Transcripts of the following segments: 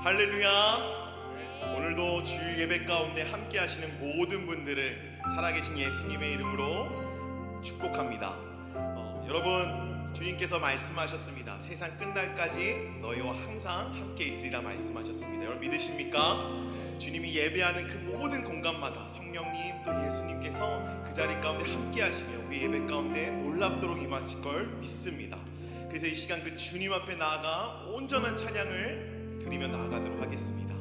할렐루야. 오늘도 주일 예배 가운데 함께 하시는 모든 분들을 살아계신 예수님의 이름으로 축복합니다. 여러분, 주님께서 말씀하셨습니다. 세상 끝날까지 너희와 항상 함께 있으리라 말씀하셨습니다. 여러분 믿으십니까? 주님이 예배하는 그 모든 공간마다 성령님 또 예수님께서 그 자리 가운데 함께 하시며 우리 예배 가운데 놀랍도록 임하실 걸 믿습니다. 그래서 이 시간 그 주님 앞에 나아가 온전한 찬양을 드리며 나아가도록 하겠습니다.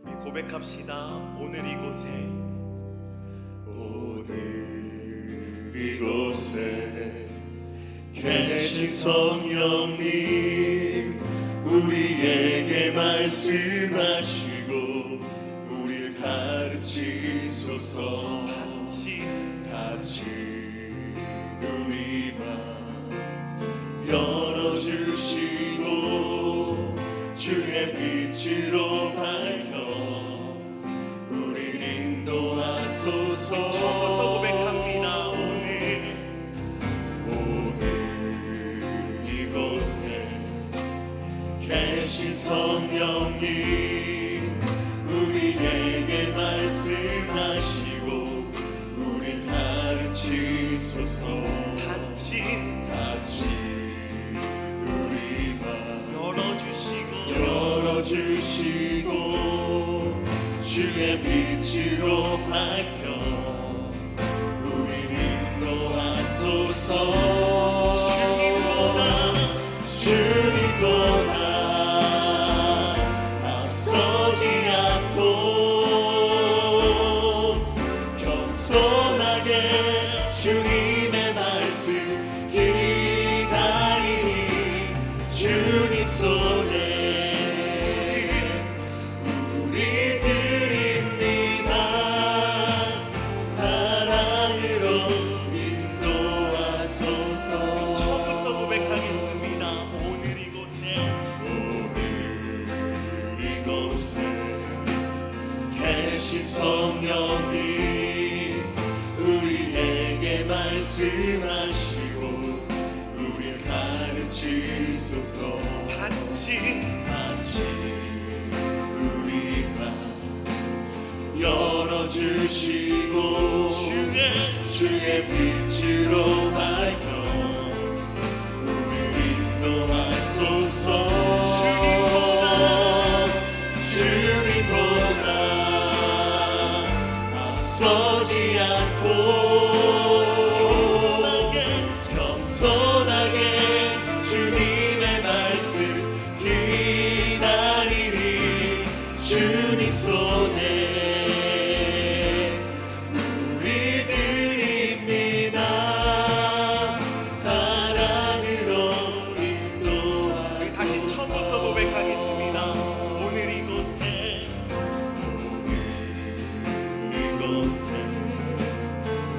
우리 고백합시다. 오늘 이곳에 계신 성령님 우리에게 말씀하시고 우리를 가르치소서. 같이 우리 맘 열어주시고 주의 빛으로 밝혀 우리를 인도하소서. 처음부터 고백합니다. 오늘 이곳에 계신 성령님 우리에게 말씀하시고 우릴 가르치소서. 같이 우리 맘 열어주시고 주의 빛으로 밝혀 우릴 인도하소서. 주님보다 앞서지 않고 겸손하게 주님의 말씀 기다리니 주님 손에 우리 드립니다. 사랑으로 인도하소서. 처음부터 고백하겠습니다. 오늘 이곳에 계신 성령님 우리에게 말씀하시고 우릴 가르치소서. 같이 우리 맘 열어주시고 주의 빛으로 밝혀 우릴 인도하소서. 주님보다 앞서지 않고 겸손하게 주님의 말씀 기다리니 주님 손에 우리 드립니다. 사랑으로 인도하소서. 다시 처음부터 고백하겠습니다. 오늘 이곳에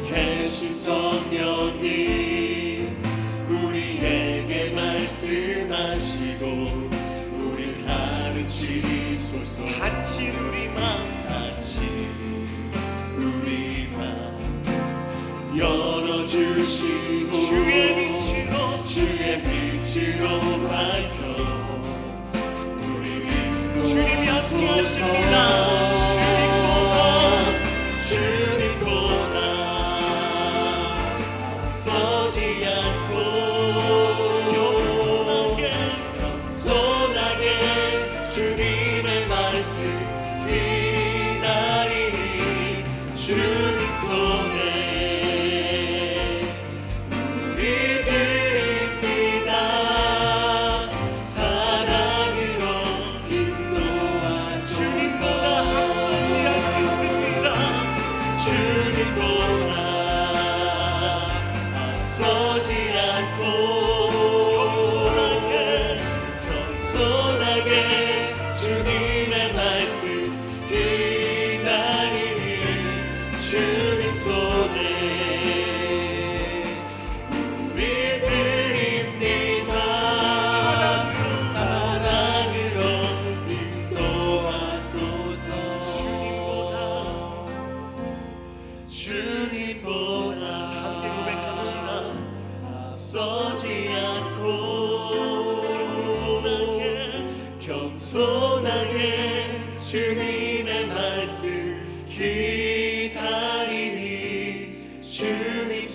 계신 성령님 우리에게 말씀하시고 우릴 가르치소서. 같이 우리 맘 열어주시고 주의 빛으로 밝혀 우리를 주님이 함께 하십니다. 주님보다 앞서지 않고 겸손하게 주님의 말씀 기다리니 주님 손에 우리 드립니다. 사랑으로 인도하소서. 주님보다 앞서지 않겠습니다. 주님보다 앞서지 않고 겸손하게 주님의 말씀 기다리니 주님 손에 우리 드립니다. 사랑으로 인도하소서. 주님보다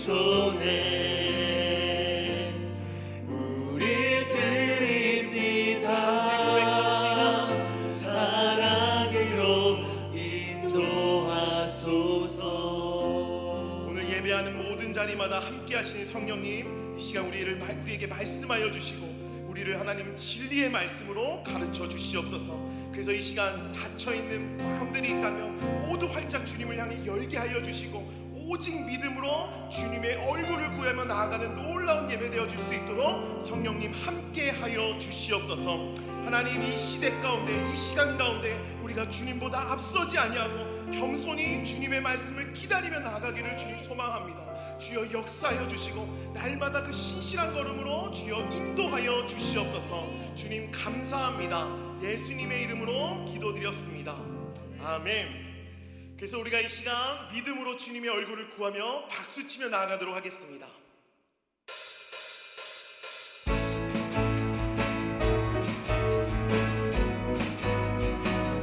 손에 우리 드립니다. 사랑으로 인도하소서. 오늘 예배하는 모든 자리마다 함께 하시는 성령님, 이 시간 우리에게 말씀하여 주시고 우리를 하나님 진리의 말씀으로 가르쳐 주시옵소서. 그래서 이 시간 닫혀있는 마음들이 있다면 모두 활짝 주님을 향해 열게 하여 주시고 오직 믿음으로 주님의 얼굴을 구하며 나아가는 놀라운 예배 되어질 수 있도록 성령님 함께 하여 주시옵소서. 하나님, 이 시대 가운데, 이 시간 가운데 우리가 주님보다 앞서지 아니하고 겸손히 주님의 말씀을 기다리며 나아가기를 주님 소망합니다. 주여 역사하여 주시고 날마다 그 신실한 걸음으로 주여 인도하여 주시옵소서. 주님 감사합니다. 예수님의 이름으로 기도드렸습니다. 아멘. 그래서 우리가 이 시간 믿음으로 주님의 얼굴을 구하며 박수치며 나아가도록 하겠습니다.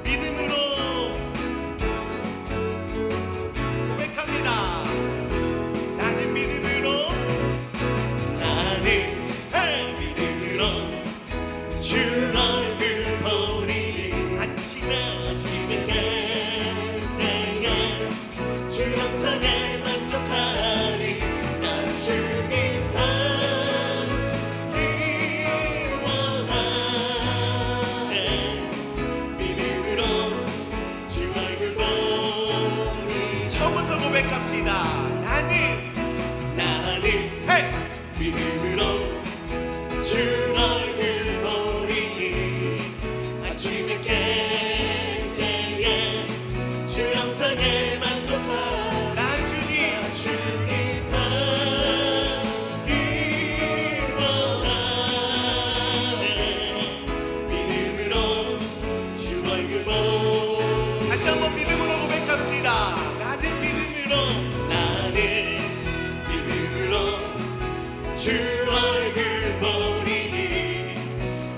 믿음으로 고백합니다. 나는 믿음으로 주 얼굴 보리 아침에 깨때에 주 영상에 만족하리. 나 주님 닮기 원하네. 믿음으로 주 얼굴 보리. 처음부터 고백합시다. 나는 믿음으로 주 얼굴 보리 아침에 깨때에 주 영상에 만족하리. 나 주님 닮기 원하네. 믿음으로 주 얼굴 보리. 다시 한번 믿음으로 고백합시다. 나는 믿음으로 주 얼굴 보리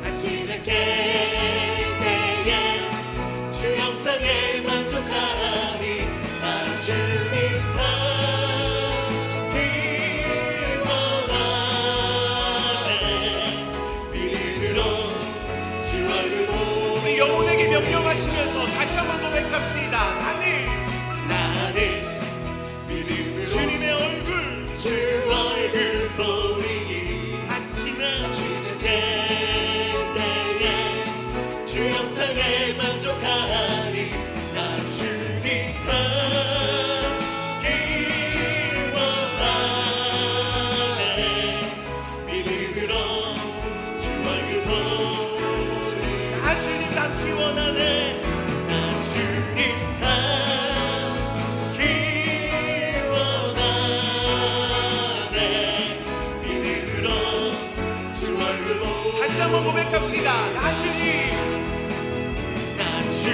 아침에 깨때에 주 영상에 만족하리. 나 주님 닮기 원하네. 믿음으로 주 얼굴 보리. 우리 영혼에게 명령하시면서 다시 한번 고백합시다. 나는 믿음으로 주님의 얼굴 주 얼굴 보리 아침에 깨때에 주 영상에 만족하리. 나 주님 닮기 원하네. 믿음으로 주 얼굴 보리. 나 주님 닮기 원하네. 나 주님 닮기 원하네. 믿음으로 주 얼굴 보리. 다시 한번 고백합시다. 나 주님 닮기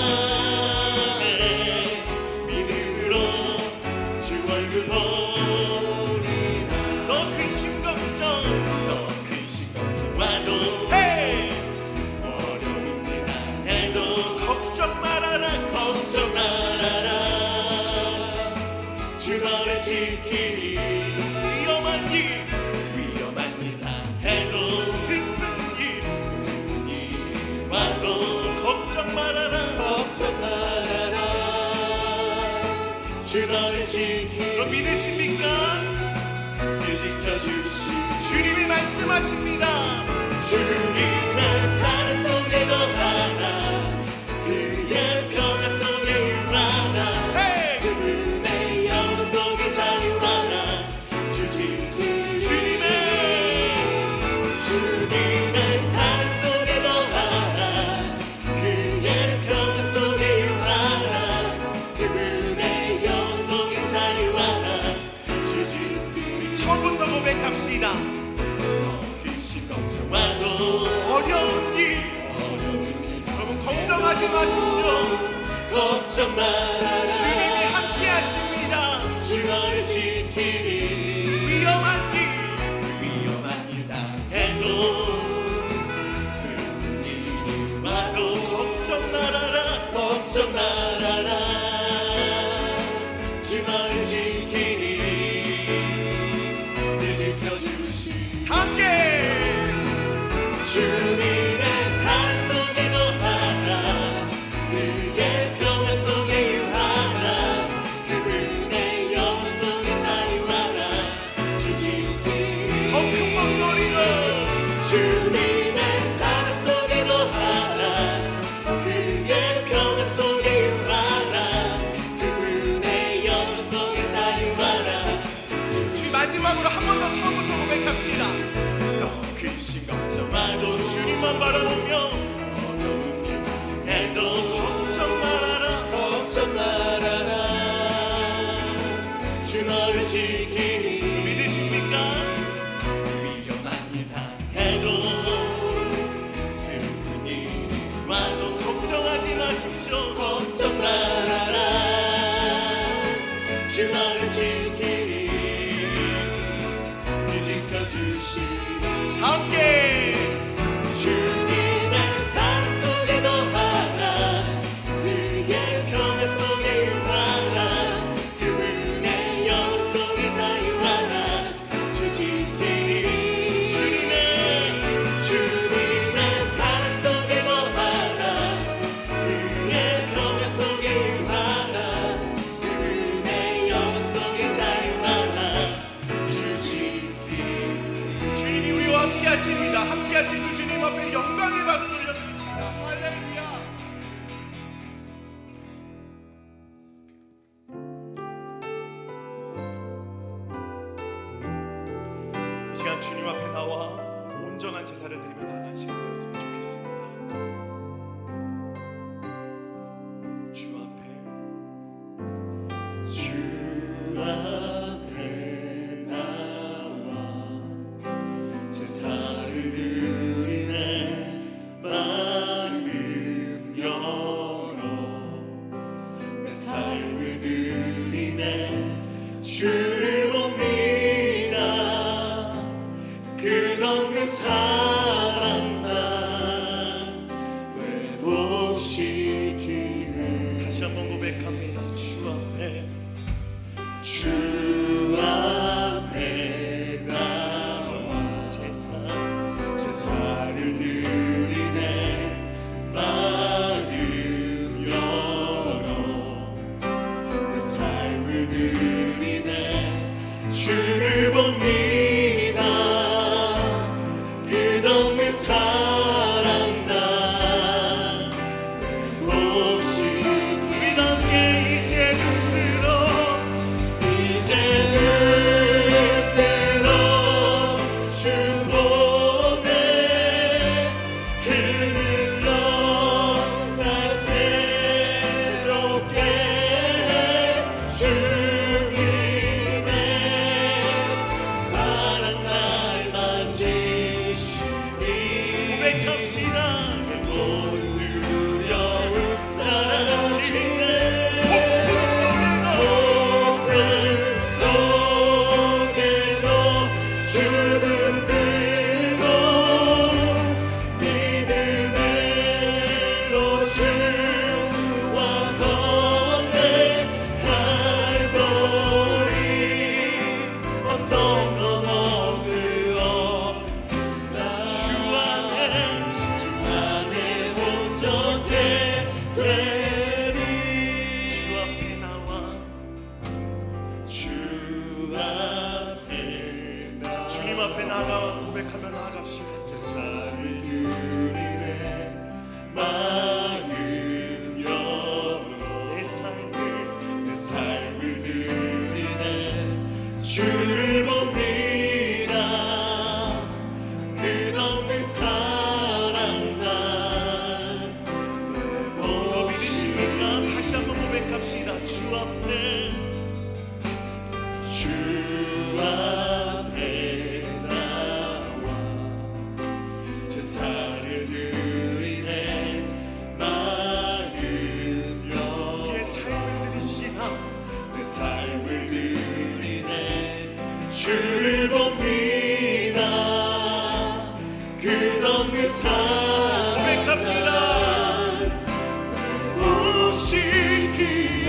원하네. 믿음으로 주 얼굴 보리라. 너 근심 걱정 와도 헤이 어려운 때가 해도 걱정 말아라. 걱정 말아라. 주 너를 지키리. 위험한 일 다 해도 슬픈 일 와도 걱정 말아라. 주 너를 너 지키리. 믿으십니까? 지켜주시 주님이 말씀하십니다. 주님의 사랑 속에 거하나 그의 평화 속에 유하나 헤이 그분의 영혼 속에 자유하나 주 지키리. 주님의 사랑 속에 거하나 그의 평화 속에 유하나 그분의 영혼 속에 자유하나 주 지키리. 처음부터 고백합시다. 근심 걱정 와도 어려운 일 여러분 걱정하지 마십시오. 걱정 마라. 주님이 함께 하십니다. 주 너를 지키리. 위험한 일 다 해도 슬픈 일이 와도 걱정 말아라. 걱정 말아라. 주님만 바라보며 어려운 기분에도 걱정 말아라. 걱정 말아라. 주 너를 지키니 믿으십니까? 위험한 일 당해도 슬픈 일이 와도 걱정하지 마십시오. 걱정 말아라. 주 너를 지키니 지켜주시니 함께 주님의 사랑 속에 거하라. 그의 평화 속에 유하라. 그분의 영원 속에 자유하라. 주 지키니 주님의 사랑 속에 거하라. 그의 평화 속에 유하라. 그분의 영원 속에 자유하라. 주 지키니. 주님이 우리와 함께 하십니다. 함께 하신 그 주님 앞에 영광의 박수 올려드립니다. 할렐루야. 이 시간 주님 앞에 나와 온전한 제사를 드리며 나아갈 시간 되었으면 좋겠습니다. 주 앞에 나와 제사를 드리네. 마음 열어 내 삶을 드리네. 주를 봅니다. 끝없는 사랑 날 회복시키네. 다시 한번 고백합니다. 주 앞에 나와 제사를 드리네. 마음 열어 내 삶을 드리네. 주를 봅니다. 끝없는 사랑 날 회복시키네. 우리 함께 이제 눈들어 이제는 때로 주 보내. 그 능력 날 새롭게 해. 주님의 사랑 날 만지시니 고백합시다. 모든 두려움 사라지네. 폭풍 속에도 속에도 주 붙들고 믿음으로 주와 건네할 보리. 어떤 것 얻으어 주 안에 온전해 되리. 주 앞에 나와 주 앞에 나 주님 앞에 나가 고백하며 나아갑시다. 제사를 드리네. 마음 열어 내 삶을 내 삶을 드리네. 주를 봅니다. 끝없는 사랑 날 믿으십니까? 다시 한번 고백합시다. 주 앞에 주 앞에 나와 제사를 드리네. 마음 열어 내 삶을 드리시나 내 삶을 드리네. 주를 봅니다. 끝없는 사랑 고백합시다. 오시기에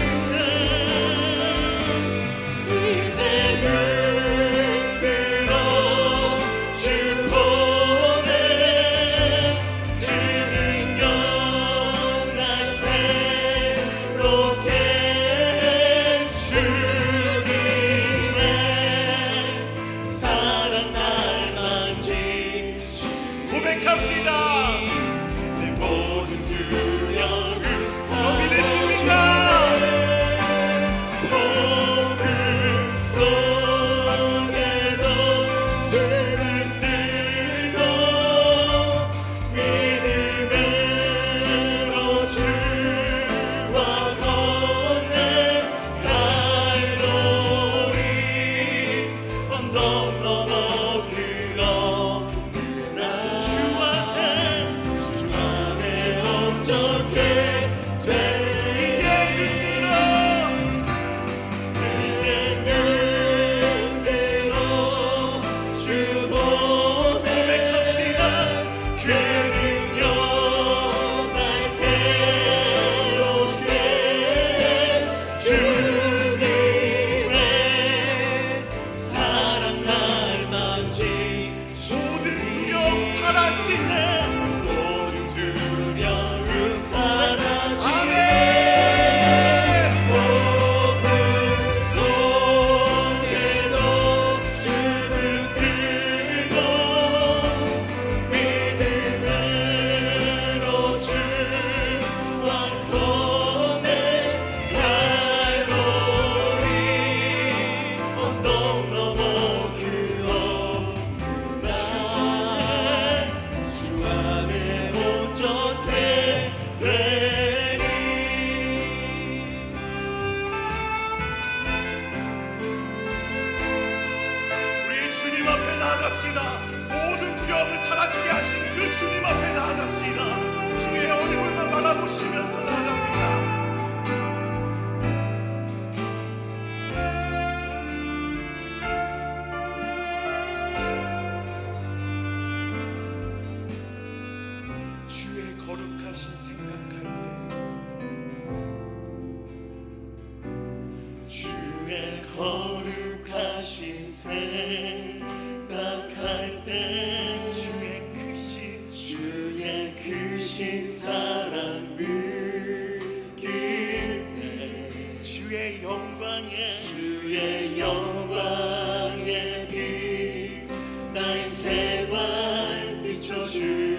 나아갑시다. 모든 두려움을 사라지게 하신 그 주님 앞에 나아갑시다. 주의 얼굴만 바라보시면서 나아갑니다. 주의 거룩하심 생각할 때, 주의 거룩하심 생각할 때, 주의 크신 사랑 느낄 때, 주의 영광의 빛 나의 생활 비춰주실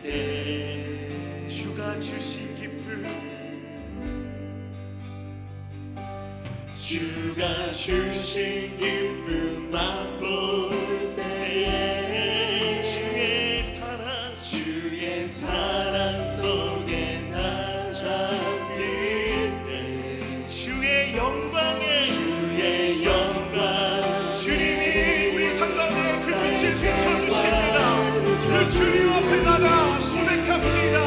때, 주가 주신 기쁨, 주가 주신 기쁨 맛볼 때에, 주의 사랑 속에 나 잠길 때, 주의 영광에 주님이 우리 삶 가운데 그 빛을 비춰주십니다. 그 주님 앞에 나가 고백합시다.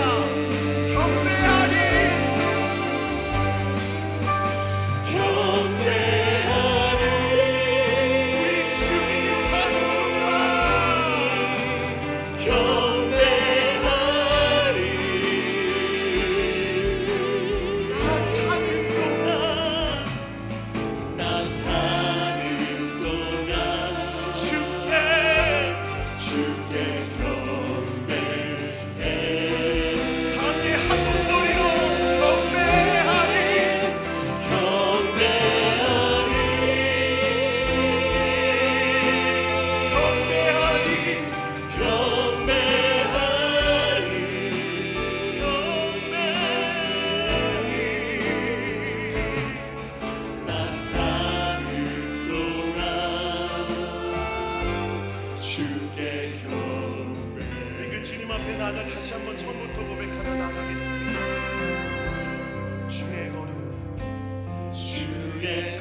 경배하리 우리 주님 한 분만 경배하리 나 사는 동안 주께 경배해. 함께 한 목소리로 경배하리 나 사는 동안 주께 경배. 우리 그 주님 앞에 나가 다시 한번 처음부터 고백하며 나가겠습니다. 주의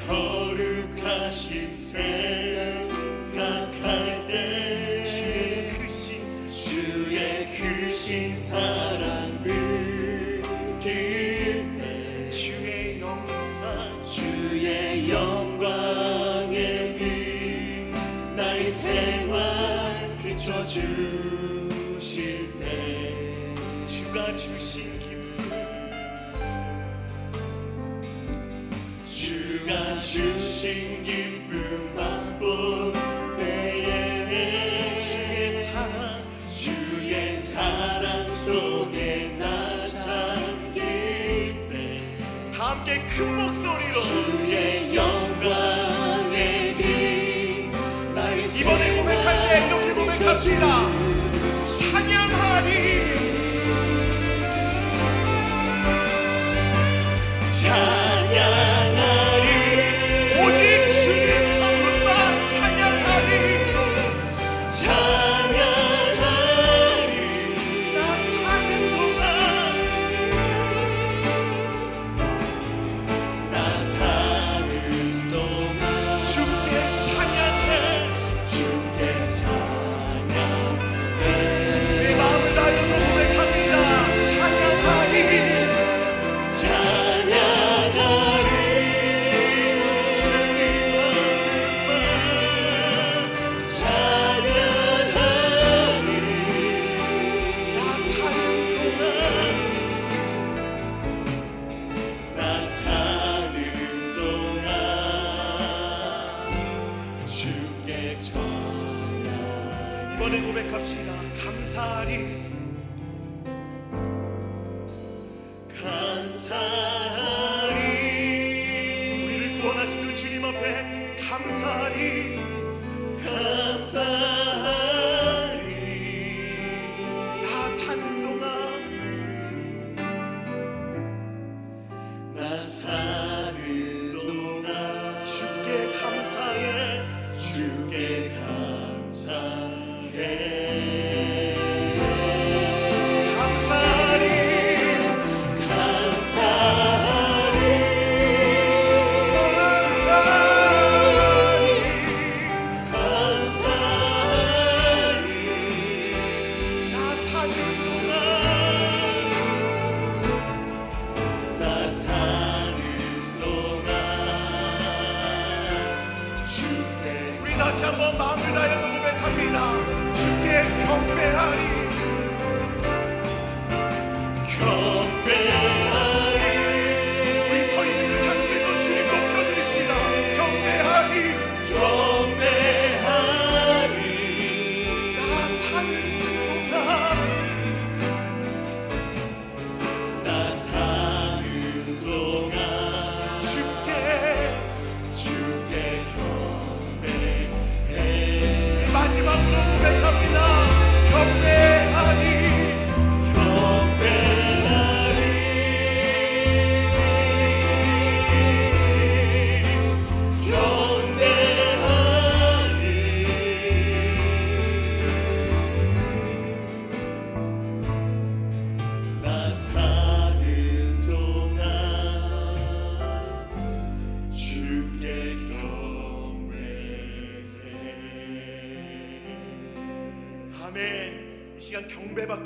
거룩하심 생각할 때, 주의 크신 사랑 느낄 때, 주의 영광의 빛 나의 생활 비춰주실 때, 주가 주신 기쁨, 주가 주신 기쁨 맛볼 때에, 주의 사랑 속에 나 잠길 때, 다 함께 큰 목소리로 주의 영광의 빛 나의 이번에 고백할 때 이렇게 고백합시다. 찬양하리 찬양하리 오직 주님 한 분만 찬양하리 나 사는 동안 주께 찬양해 내 마음을 다해서 고백합니다. 찬양하리 이번에 고백합시다. 감사하리 우리를 구원하신 그 주님 앞에 감사하리 나 사는 동안 주께 감사해 주께 감사해. 감사하리 감사하리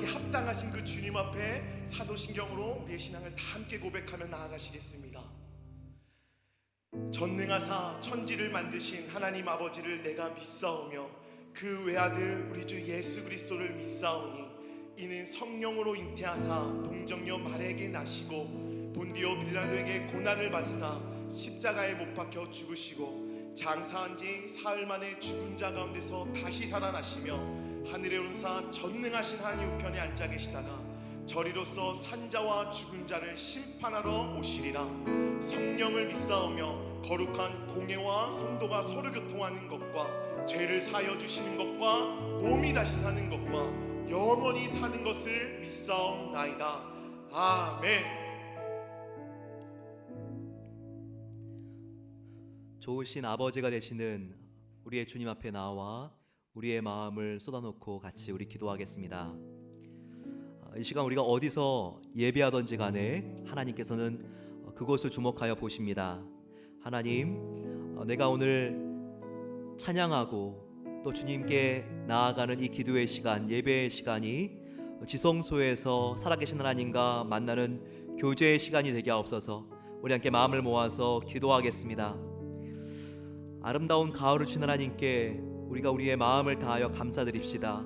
합당하신 그 주님 앞에 사도신경으로 우리의 신앙을 다 함께 고백하며 나아가시겠습니다. 전능하사 천지를 만드신 하나님 아버지를 내가 믿사오며 그 외아들 우리 주 예수 그리스도를 믿사오니 이는 성령으로 잉태하사 동정녀 마리아에게 나시고 본디오 빌라도에게 고난을 받사 십자가에 못 박혀 죽으시고 장사한 지 사흘 만에 죽은 자 가운데서 다시 살아나시며 하늘에 오르사 전능하신 하나님 우편에 앉아 계시다가 저리로서 산자와 죽은 자를 심판하러 오시리라. 성령을 믿사오며 거룩한 공예와 성도가 서로 교통하는 것과 죄를 사하여 주시는 것과 몸이 다시 사는 것과 영원히 사는 것을 믿사옵나이다. 아멘. 좋으신 아버지가 되시는 우리의 주님 앞에 나와 우리의 마음을 쏟아놓고 같이 우리 기도하겠습니다. 이 시간 우리가 어디서 예배하던지 간에 하나님께서는 그곳을 주목하여 보십니다. 하나님, 내가 오늘 찬양하고 또 주님께 나아가는 이 기도의 시간, 예배의 시간이 지성소에서 살아계신 하나님과 만나는 교제의 시간이 되게 하옵소서. 우리 함께 마음을 모아서 기도하겠습니다. 아름다운 가을을 주신 하나님께 우리가 우리의 마음을 다하여 감사드립시다.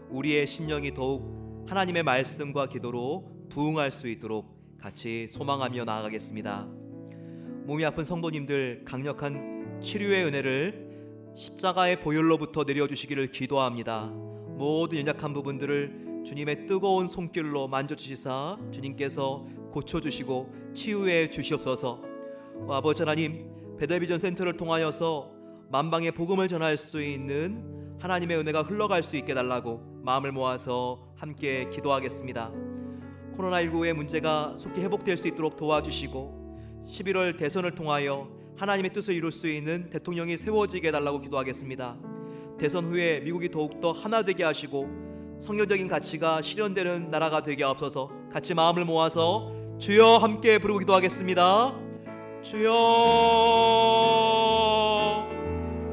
우리의 심령이 더욱 하나님의 말씀과 기도로 부응할 수 있도록 같이 소망하며 나아가겠습니다. 몸이 아픈 성도님들 강력한 치료의 은혜를 십자가의 보혈로부터 내려주시기를 기도합니다. 모든 연약한 부분들을 주님의 뜨거운 손길로 만져주시사 주님께서 고쳐주시고 치유해 주시옵소서. 아버지 하나님, 베델비전 센터를 통하여서 만방에 복음을 전할 수 있는 하나님의 은혜가 흘러갈 수 있게 달라고 마음을 모아서 함께 기도하겠습니다. 코로나19의 문제가 속히 회복될 수 있도록 도와주시고 11월 대선을 통하여 하나님의 뜻을 이룰 수 있는 대통령이 세워지게 해달라고 기도하겠습니다. 대선 후에 미국이 더욱더 하나 되게 하시고 성경적인 가치가 실현되는 나라가 되게 하옵소서. 같이 마음을 모아서 주여 함께 부르고 기도하겠습니다. 주여.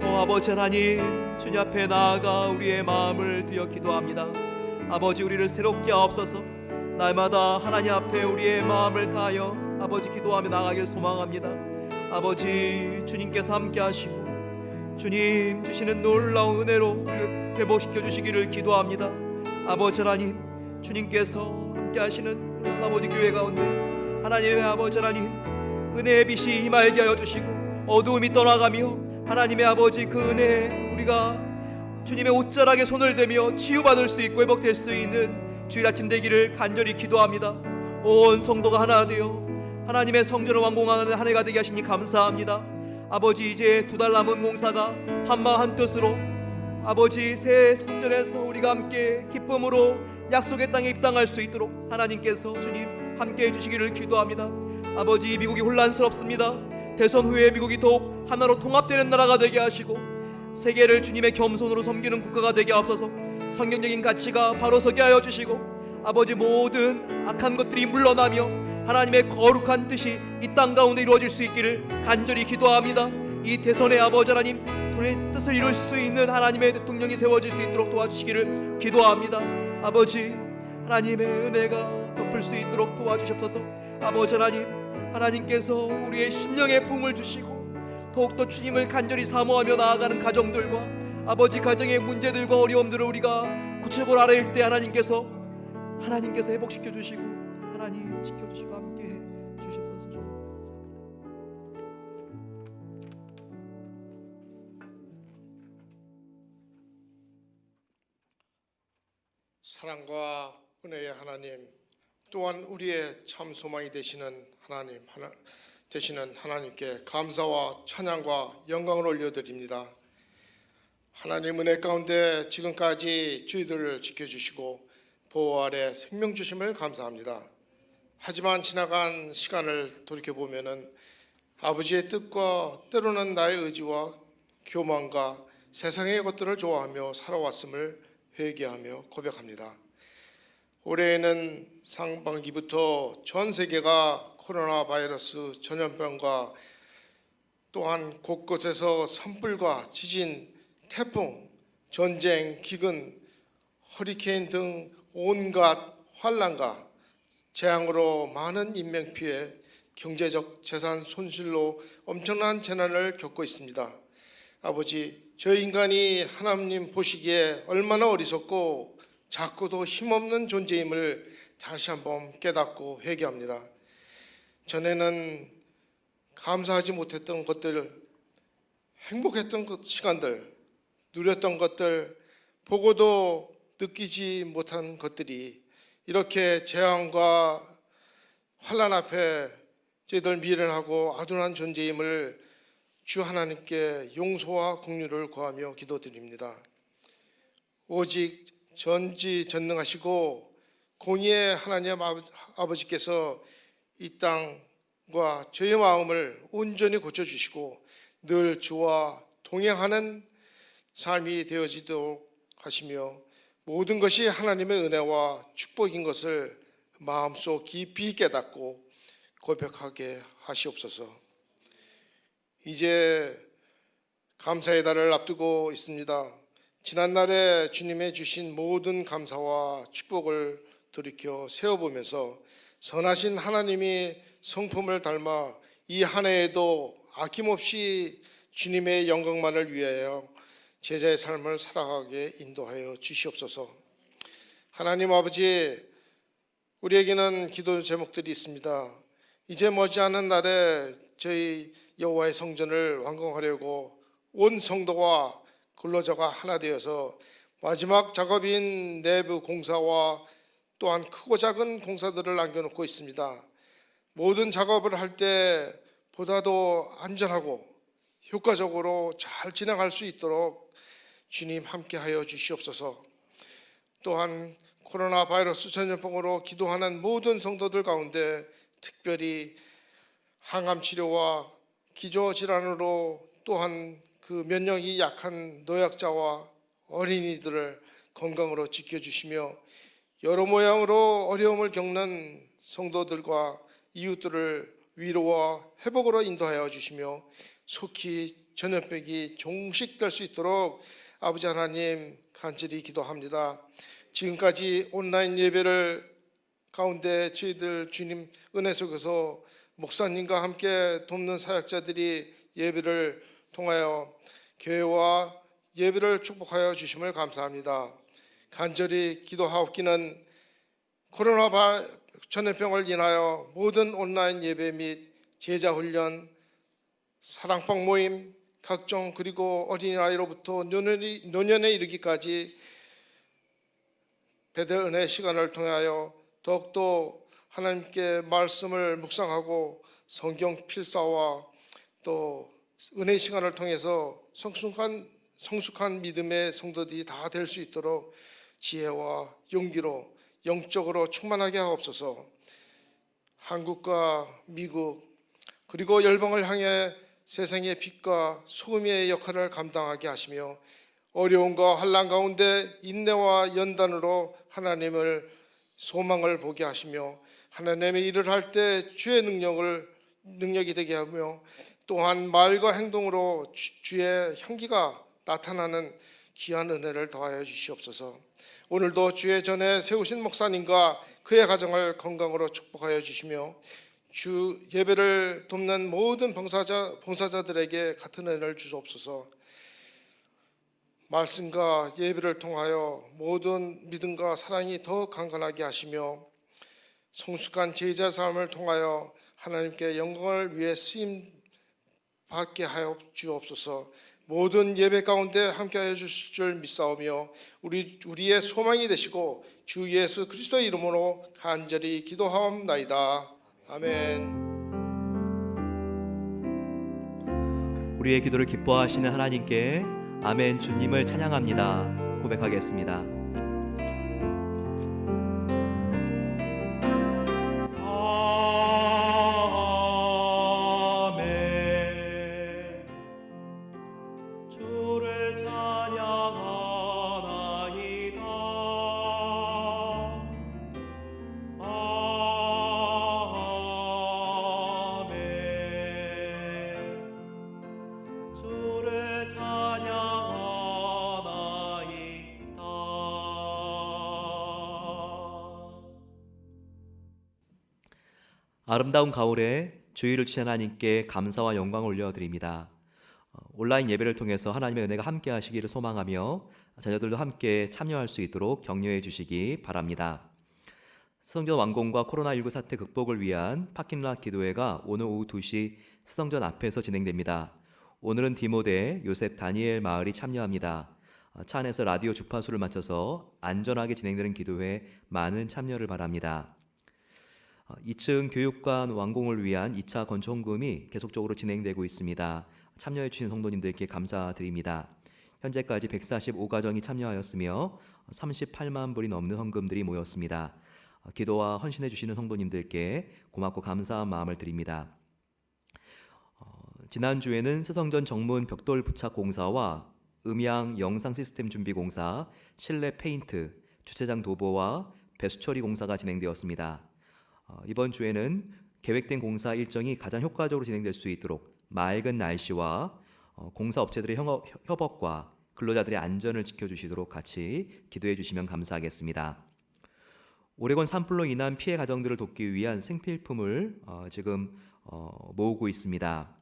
아버지 하나님, 주님 앞에 나아가 우리의 마음을 드려 기도합니다. 아버지, 우리를 새롭게 하옵소서. 날마다 하나님 앞에 우리의 마음을 다하여 아버지 기도하며 나아가길 소망합니다. 아버지, 주님께서 함께 하시고 주님 주시는 놀라운 은혜로 회복시켜 주시기를 기도합니다. 아버지 하나님, 주님께서 함께 하시는 아버지 교회 가운데 하나님의 아버지 하나님 은혜의 빛이 임하게 하여 주시고 어두움이 떠나가며 하나님의 아버지 그 은혜에 우리가 주님의 옷자락에 손을 대며 치유받을 수 있고 회복될 수 있는 주일 아침 되기를 간절히 기도합니다. 온 성도가 하나 되어 하나님의 성전을 완공하는 한 해가 되게 하시니 감사합니다. 아버지, 이제 2달 남은 공사가 한마음 한뜻으로 아버지 새 성전에서 우리가 함께 기쁨으로 약속의 땅에 입당할 수 있도록 하나님께서 주님 함께 해주시기를 기도합니다. 아버지, 미국이 혼란스럽습니다. 대선 후에 미국이 더욱 하나로 통합되는 나라가 되게 하시고 세계를 주님의 겸손으로 섬기는 국가가 되게 하옵소서. 성경적인 가치가 바로 서게 하여 주시고 아버지, 모든 악한 것들이 물러나며 하나님의 거룩한 뜻이 이 땅 가운데 이루어질 수 있기를 간절히 기도합니다. 이 대선의 아버지 하나님 둘의 뜻을 이룰 수 있는 하나님의 대통령이 세워질 수 있도록 도와주시기를 기도합니다. 아버지, 하나님의 은혜가 덮을 수 있도록 도와주시옵소서. 아버지 하나님, 하나님께서 우리의 심령에 부흥을 주시고 더욱더 주님을 간절히 사모하며 나아가는 가정들과 아버지 가정의 문제들과 어려움들을 우리가 구체적으로 알아낼 때 하나님께서 회복시켜 주시고 하나님 지켜주시고 함께해 주시옵소서. 사랑과 은혜의 하나님, 또한 우리의 참 소망이 되시는 하나님께 감사와 찬양과 영광을 올려드립니다. 하나님 은혜 가운데 지금까지 저희들을 지켜주시고 보호 아래 생명 주심을 감사합니다. 하지만 지나간 시간을 돌이켜보면은 아버지의 뜻과 때로는 나의 의지와 교만과 세상의 것들을 좋아하며 살아왔음을 회개하며 고백합니다. 올해에는 상반기부터 전 세계가 코로나 바이러스 전염병과 또한 곳곳에서 산불과 지진, 태풍, 전쟁, 기근, 허리케인 등 온갖 환난과 재앙으로 많은 인명피해, 경제적 재산 손실로 엄청난 재난을 겪고 있습니다. 아버지, 저 인간이 하나님 보시기에 얼마나 어리석고 작고도 힘없는 존재임을 다시 한번 깨닫고 회개합니다. 전에는 감사하지 못했던 것들, 행복했던 그 시간들, 누렸던 것들, 보고도 느끼지 못한 것들이 이렇게 재앙과 환난 앞에 저희들 미련하고 아둔한 존재임을 주 하나님께 용서와 긍휼을 구하며 기도드립니다. 오직 전지전능하시고 공의의 하나님 아버지께서 이 땅과 저의 마음을 온전히 고쳐주시고 늘 주와 동행하는 삶이 되어지도록 하시며 모든 것이 하나님의 은혜와 축복인 것을 마음속 깊이 깨닫고 고백하게 하시옵소서. 이제 감사의 달을 앞두고 있습니다. 지난날에 주님의 주신 모든 감사와 축복을 돌이켜 세워보면서 선하신 하나님이 성품을 닮아 이 한 해에도 아낌없이 주님의 영광만을 위하여 제자의 삶을 살아가게 인도하여 주시옵소서. 하나님 아버지, 우리에게는 기도 제목들이 있습니다. 이제 머지않은 날에 저희 여호와의 성전을 완공하려고 온 성도와 근로자가 하나 되어서 마지막 작업인 내부 공사와 또한 크고 작은 공사들을 남겨놓고 있습니다. 모든 작업을 할 때 보다도 안전하고 효과적으로 잘 진행할 수 있도록 주님 함께하여 주시옵소서. 또한 코로나 바이러스 전염병으로 기도하는 모든 성도들 가운데 특별히 항암 치료와 기저 질환으로 또한 그 면역이 약한 노약자와 어린이들을 건강으로 지켜주시며 여러 모양으로 어려움을 겪는 성도들과 이웃들을 위로와 회복으로 인도하여 주시며 속히 전염병이 종식될 수 있도록 아버지 하나님 간절히 기도합니다. 지금까지 온라인 예배를 가운데 저희들 주님 은혜 속에서 목사님과 함께 돕는 사역자들이 예배를 통하여 교회와 예배를 축복하여 주심을 감사합니다. 간절히 기도하옵기는 코로나 전염병을 인하여 모든 온라인 예배 및 제자 훈련, 사랑방 모임, 각종 그리고 어린이날로부터 노년에 이르기까지 베델 은혜 시간을 통하여 더욱더 하나님께 말씀을 묵상하고 성경 필사와 또 은혜 시간을 통해서 성숙한 믿음의 성도들이 다 될 수 있도록 지혜와 용기로 영적으로 충만하게 하옵소서. 한국과 미국 그리고 열방을 향해 세상의 빛과 소금의 역할을 감당하게 하시며 어려움과 환난 가운데 인내와 연단으로 하나님을 소망을 보게 하시며 하나님의 일을 할 때 주의 능력이 되게 하며 또한 말과 행동으로 주의 향기가 나타나는 귀한 은혜를 더하여 주시옵소서. 오늘도 주의 전에 세우신 목사님과 그의 가정을 건강으로 축복하여 주시며 주 예배를 돕는 모든 봉사자들에게 같은 은혜를 주옵소서. 말씀과 예배를 통하여 모든 믿음과 사랑이 더 강건하게 하시며 성숙한 제자 삶을 통하여 하나님께 영광을 위해 쓰임 받게 하여 주옵소서. 모든 예배 가운데 함께하여 주실 줄 믿사오며 우리의 소망이 되시고 주 예수 그리스도의 이름으로 간절히 기도하옵나이다. 아멘. 우리의 기도를 기뻐하시는 하나님께 아멘 주님을 찬양합니다. 고백하겠습니다. 찬양하나이다. 아름다운 가을에 주의를 주신 하나님께 감사와 영광을 올려드립니다. 온라인 예배를 통해서 하나님의 은혜가 함께 하시기를 소망하며 자녀들도 함께 참여할 수 있도록 격려해 주시기 바랍니다. 스성전 완공과 코로나19 사태 극복을 위한 파킹락 기도회가 오늘 오후 2시 스성전 앞에서 진행됩니다. 오늘은 디모데, 요셉, 다니엘 마을이 참여합니다. 차 안에서 라디오 주파수를 맞춰서 안전하게 진행되는 기도회에 많은 참여를 바랍니다. 2층 교육관 완공을 위한 2차 건축 헌금이 계속적으로 진행되고 있습니다. 참여해 주신 성도님들께 감사드립니다. 현재까지 145가정이 참여하였으며 38만 불이 넘는 헌금들이 모였습니다. 기도와 헌신해 주시는 성도님들께 고맙고 감사한 마음을 드립니다. 지난주에는 새성전 정문 벽돌 부착 공사와 음향 영상 시스템 준비 공사, 실내 페인트, 주차장 도보와 배수 처리 공사가 진행되었습니다. 이번 주에는 계획된 공사 일정이 가장 효과적으로 진행될 수 있도록 맑은 날씨와 공사 업체들의 협업과 근로자들의 안전을 지켜주시도록 같이 기도해 주시면 감사하겠습니다. 오레곤 산불로 인한 피해 가정들을 돕기 위한 생필품을 지금 모으고 있습니다.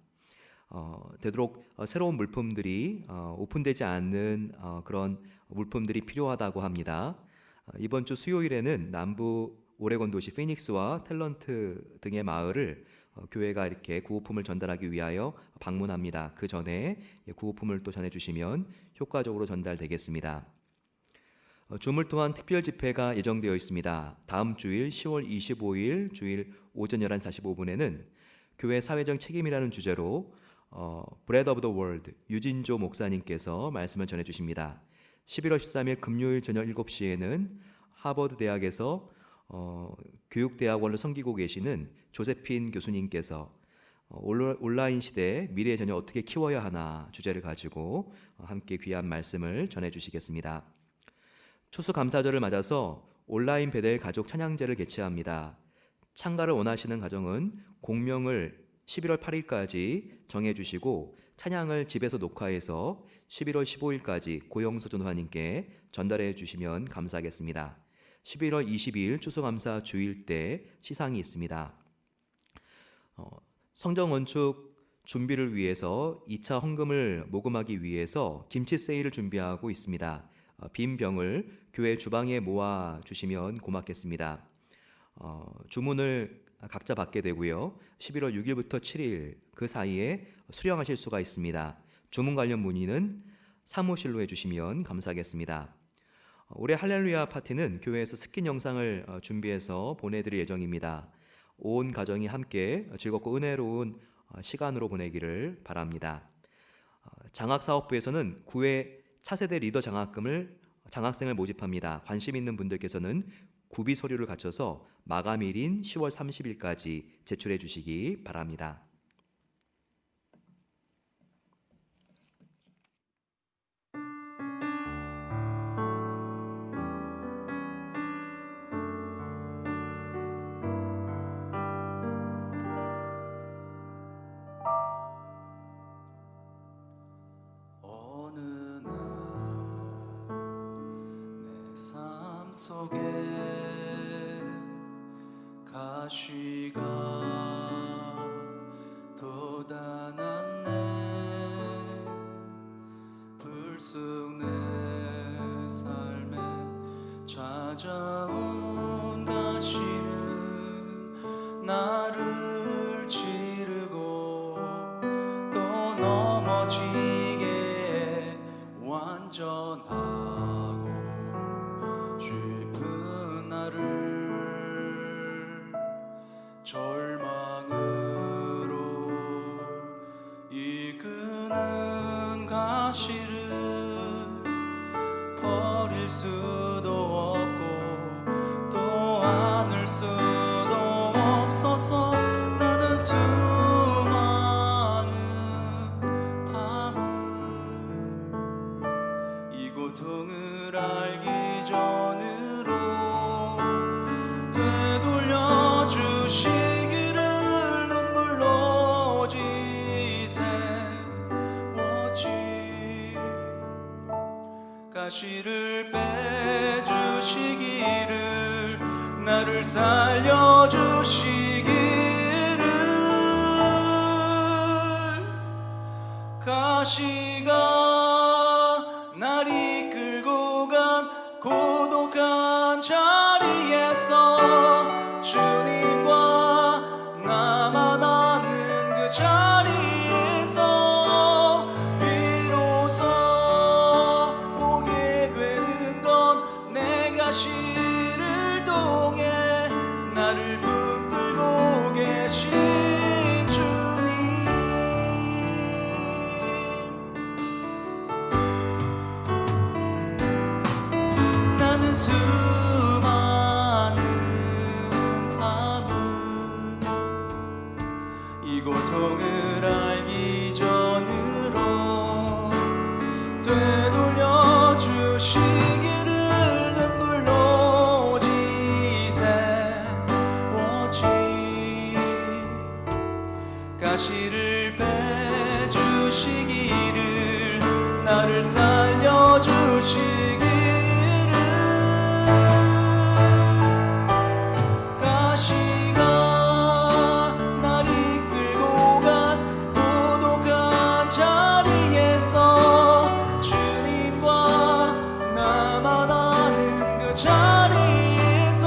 되도록 새로운 물품들이 오픈되지 않는 그런 물품들이 필요하다고 합니다. 이번 주 수요일에는 남부 오레곤 도시 피닉스와 탤런트 등의 마을을 교회가 이렇게 구호품을 전달하기 위하여 방문합니다. 그 전에 구호품을 또 전해주시면 효과적으로 전달되겠습니다. 주물 또한 특별 집회가 예정되어 있습니다. 다음 주일 10월 25일 주일 오전 11시 45분에는 교회 사회적 책임이라는 주제로 브레드 오브 더 월드 유진조 목사님께서 말씀을 전해주십니다. 11월 13일 금요일 저녁 7시에는 하버드 대학에서 교육대학원을 섬기고 계시는 조세핀 교수님께서 온라인 시대에 미래의 자녀 어떻게 키워야 하나 주제를 가지고 함께 귀한 말씀을 전해주시겠습니다. 추수감사절을 맞아서 온라인 베델 가족 찬양제를 개최합니다. 참가를 원하시는 가정은 공명을 11월 8일까지 정해주시고 찬양을 집에서 녹화해서 11월 15일까지 고영서 전도사님께 전달해 주시면 감사하겠습니다. 11월 22일 추수감사 주일 때 시상이 있습니다. 성전 건축 준비를 위해서 2차 헌금을 모금하기 위해서 김치 세일을 준비하고 있습니다. 빈 병을 교회 주방에 모아 주시면 고맙겠습니다. 주문을 각자 받게 되고요. 11월 6일부터 7일 그 사이에 수령하실 수가 있습니다. 주문 관련 문의는 사무실로 해주시면 감사하겠습니다. 올해 할렐루야 파티는 교회에서 스킨 영상을 준비해서 보내드릴 예정입니다. 온 가정이 함께 즐겁고 은혜로운 시간으로 보내기를 바랍니다. 장학사업부에서는 9회 차세대 리더 장학생을 모집합니다. 관심 있는 분들께서는 구비 서류를 갖춰서 마감일인 10월 30일까지 제출해 주시기 바랍니다. 어느 날 내 삶 속에 가시가 돋아났네. 불쑥 내 삶에 찾아온 가시는 나를 지르고 또 넘어지게 완전하고 싶은 나를 절망으로 이끄는 가시를 버릴 수도 없고 또 안을 수도 없어서 나는 수많은 밤을 이 고통을 알기 전으로 되돌려 주시기를 눈물로 지새웠지. 가시를 빼주시기를 나를 살려주시기를 자리에서 비로소 보게 되는 건 내가 시를 통해 나를 붙들고 계신 주님. 나는 수많은 밤을 이 고통을 알기 전으로 되돌려 주시기를 눈물로 지새워지 가시를 빼주시기를 나를 살려주시기를 가시가 날 이끌고 간 고독한 자리에서 주님과 나만 아는 그 자리에서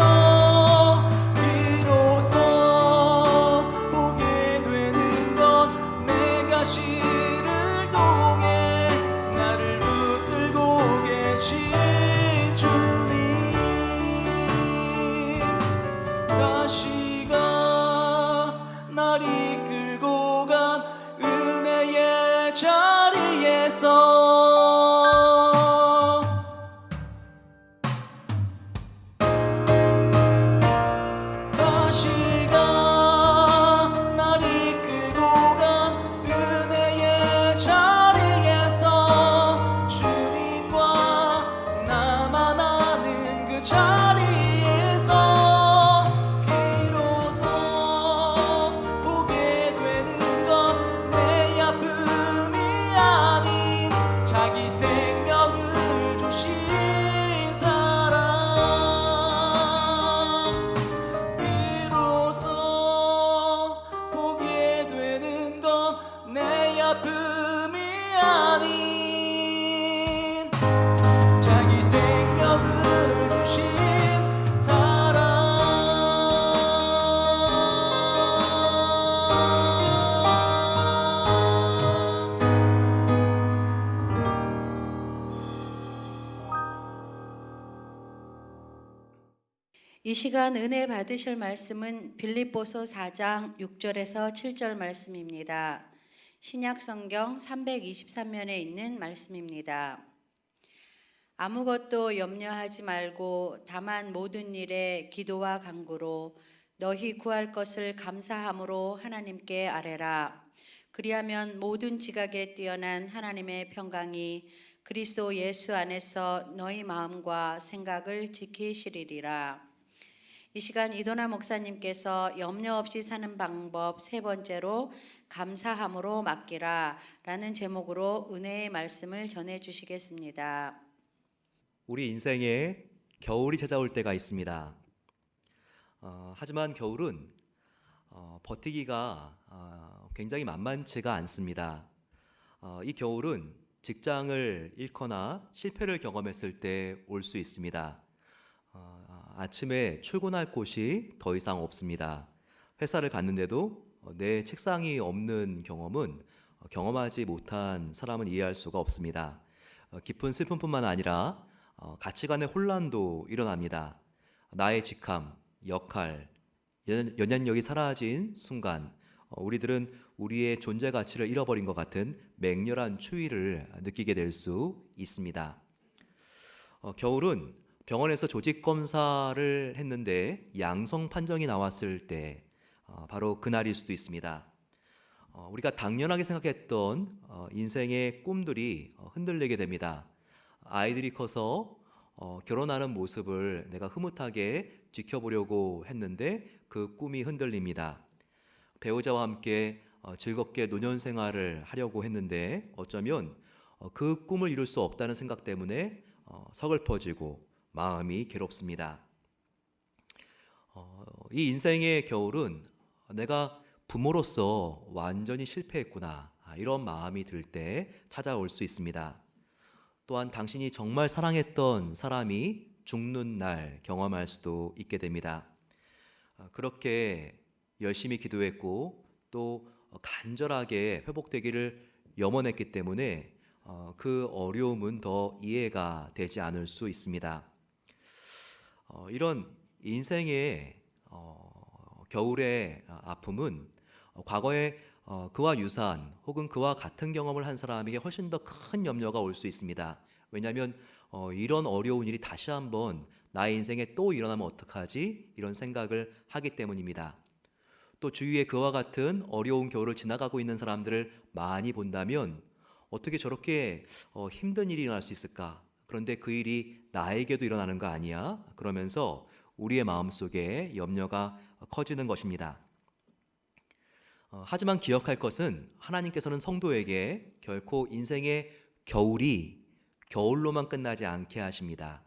비로소 보게 되는 건 내가 시를 통해 나를 붙들고 계신 주님. 가시가 날 이끌고 간 은혜의 자리에서 가시가 날 이끌고 간 은혜의 자리에서 주님과 나만 아는 그 자리에서 비로소 보게 되는 건 내 아픔이 아닌 자기 생명을 주신 사랑. 비로소 보게 되는 건 내 아픔이 아닌 자기 생명을 주신 사랑. 이 시간 은혜 받으실 말씀은 빌립보서 4장 6절에서 7절 말씀입니다. 신약 성경 323면에 있는 말씀입니다. 아무것도 염려하지 말고 다만 모든 일에 기도와 간구로 너희 구할 것을 감사함으로 하나님께 아뢰라. 그리하면 모든 지각에 뛰어난 하나님의 평강이 그리스도 예수 안에서 너희 마음과 생각을 지키시리라. 이 시간 이도나 목사님께서 염려 없이 사는 방법 세 번째로 감사함으로 맡기라 라는 제목으로 은혜의 말씀을 전해 주시겠습니다. 우리 인생에 겨울이 찾아올 때가 있습니다. 하지만 겨울은 버티기가 굉장히 만만치가 않습니다. 이 겨울은 직장을 잃거나 실패를 경험했을 때 올 수 있습니다. 아침에 출근할 곳이 더 이상 없습니다. 회사를 갔는데도 내 책상이 없는 경험은 경험하지 못한 사람은 이해할 수가 없습니다. 깊은 슬픔뿐만 아니라 가치관의 혼란도 일어납니다. 나의 직함, 역할, 영향력이 사라진 순간 우리들은 우리의 존재 가치를 잃어버린 것 같은 맹렬한 추위를 느끼게 될 수 있습니다. 겨울은 병원에서 조직 검사를 했는데 양성 판정이 나왔을 때 바로 그날일 수도 있습니다. 우리가 당연하게 생각했던 인생의 꿈들이 흔들리게 됩니다. 아이들이 커서 결혼하는 모습을 내가 흐뭇하게 지켜보려고 했는데 그 꿈이 흔들립니다. 배우자와 함께 즐겁게 노년 생활을 하려고 했는데 어쩌면 그 꿈을 이룰 수 없다는 생각 때문에 서글퍼지고 마음이 괴롭습니다. 이 인생의 겨울은 내가 부모로서 완전히 실패했구나 이런 마음이 들 때 찾아올 수 있습니다. 또한 당신이 정말 사랑했던 사람이 죽는 날 경험할 수도 있게 됩니다. 그렇게 열심히 기도했고 또 간절하게 회복되기를 염원했기 때문에 그 어려움은 더 이해가 되지 않을 수 있습니다. 이런 인생의 겨울의 아픔은 과거에 그와 유사한 혹은 그와 같은 경험을 한 사람에게 훨씬 더 큰 염려가 올 수 있습니다. 왜냐하면 이런 어려운 일이 다시 한번 나의 인생에 또 일어나면 어떡하지? 이런 생각을 하기 때문입니다. 또 주위에 그와 같은 어려운 겨울을 지나가고 있는 사람들을 많이 본다면 어떻게 저렇게 힘든 일이 일어날 수 있을까? 그런데 그 일이 나에게도 일어나는 거 아니야? 그러면서 우리의 마음속에 염려가 커지는 것입니다. 하지만 기억할 것은 하나님께서는 성도에게 결코 인생의 겨울이 겨울로만 끝나지 않게 하십니다.